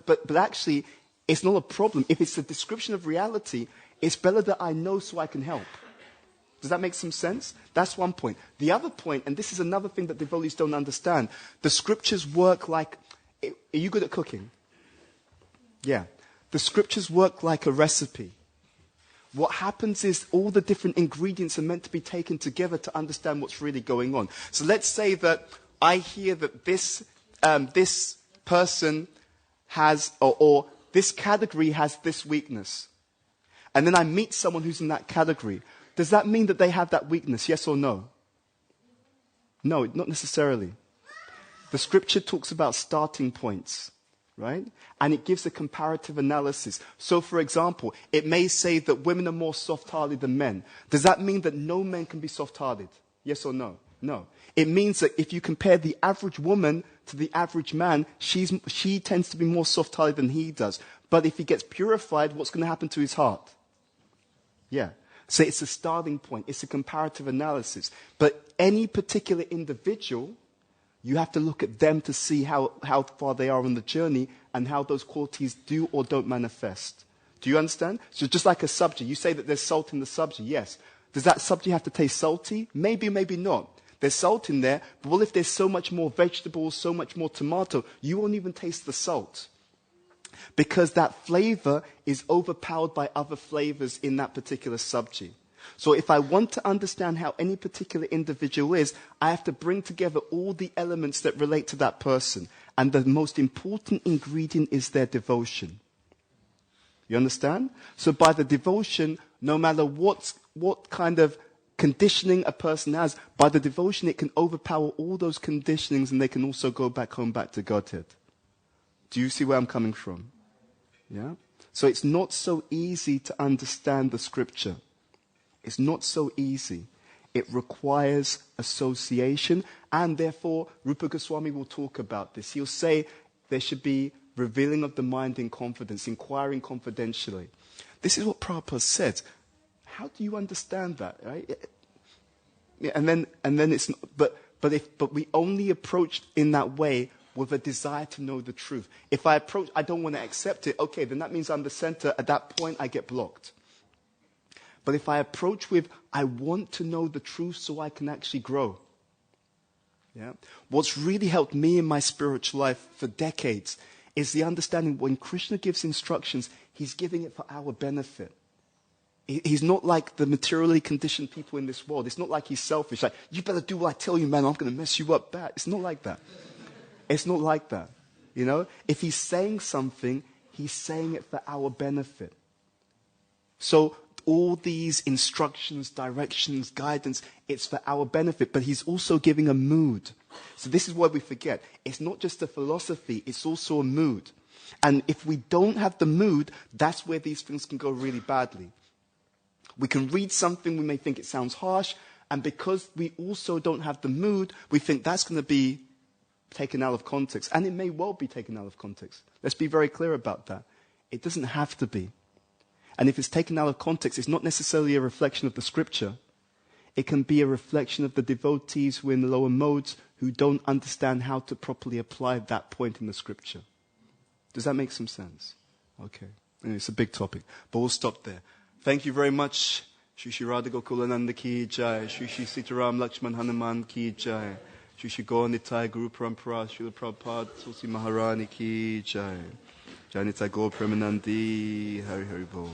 But actually, it's not a problem. If it's a description of reality, it's better that I know so I can help. Does that make some sense? That's one point. The other point, and this is another thing that devotees don't understand, the scriptures work like... Are you good at cooking? Yeah. The scriptures work like a recipe. What happens is all the different ingredients are meant to be taken together to understand what's really going on. So let's say that I hear that this person has, or this category has this weakness. And then I meet someone who's in that category. Does that mean that they have that weakness? Yes or no? No, not necessarily. The scripture talks about starting points, right? And it gives a comparative analysis. So, for example, it may say that women are more soft-hearted than men. Does that mean that no men can be soft-hearted? Yes or no? No. It means that if you compare the average woman to the average man, she tends to be more soft-hearted than he does. But if he gets purified, what's going to happen to his heart? Yeah. So it's a starting point. It's a comparative analysis. But any particular individual, you have to look at them to see how far they are on the journey and how those qualities do or don't manifest. Do you understand? So just like a subject, you say that there's salt in the subject. Yes. Does that subject have to taste salty? Maybe, maybe not. There's salt in there, but what if there's so much more vegetables, so much more tomato, you won't even taste the salt. Because that flavor is overpowered by other flavors in that particular subject. So if I want to understand how any particular individual is, I have to bring together all the elements that relate to that person. And the most important ingredient is their devotion. You understand? So by the devotion, no matter what kind of conditioning a person has, by the devotion it can overpower all those conditionings and they can also go back home, back to Godhead. Do you see where I'm coming from? Yeah? So it's not so easy to understand the scripture. It's not so easy. It requires association, and therefore Rupa Goswami will talk about this. He'll say there should be revealing of the mind in confidence, inquiring confidentially. This is what Prabhupada said. How do you understand that, right? Yeah, and then it's but we only approach in that way with a desire to know the truth. If I approach, I don't want to accept it, okay, then that means I'm the center. At that point, I get blocked. But if I approach with, I want to know the truth so I can actually grow. Yeah? What's really helped me in my spiritual life for decades is the understanding when Krishna gives instructions, he's giving it for our benefit. He's not like the materially conditioned people in this world. It's not like he's selfish. Like, you better do what I tell you, man, I'm going to mess you up bad. It's not like that. It's not like that. You know, if he's saying something, he's saying it for our benefit. So all these instructions, directions, guidance, it's for our benefit, but he's also giving a mood. So this is what we forget. It's not just a philosophy, it's also a mood. And if we don't have the mood, that's where these things can go really badly. We can read something, we may think it sounds harsh, and because we also don't have the mood, we think that's going to be taken out of context. And it may well be taken out of context. Let's be very clear about that. It doesn't have to be. And if it's taken out of context, it's not necessarily a reflection of the scripture. It can be a reflection of the devotees who are in the lower modes who don't understand how to properly apply that point in the scripture. Does that make some sense? Okay. Anyway, it's a big topic, but we'll stop there. Thank you very much. Shri Shri Radha Gokulananda ki jai. Shri Shri Sitaram Lakshman Hanuman ki jai. Shri Shri Gaur Nitai Guru Parampara Srila Prabhupada Tulsi Maharani ki jai. Jai Nitai Gaur Premanandi Hari Hari Bol.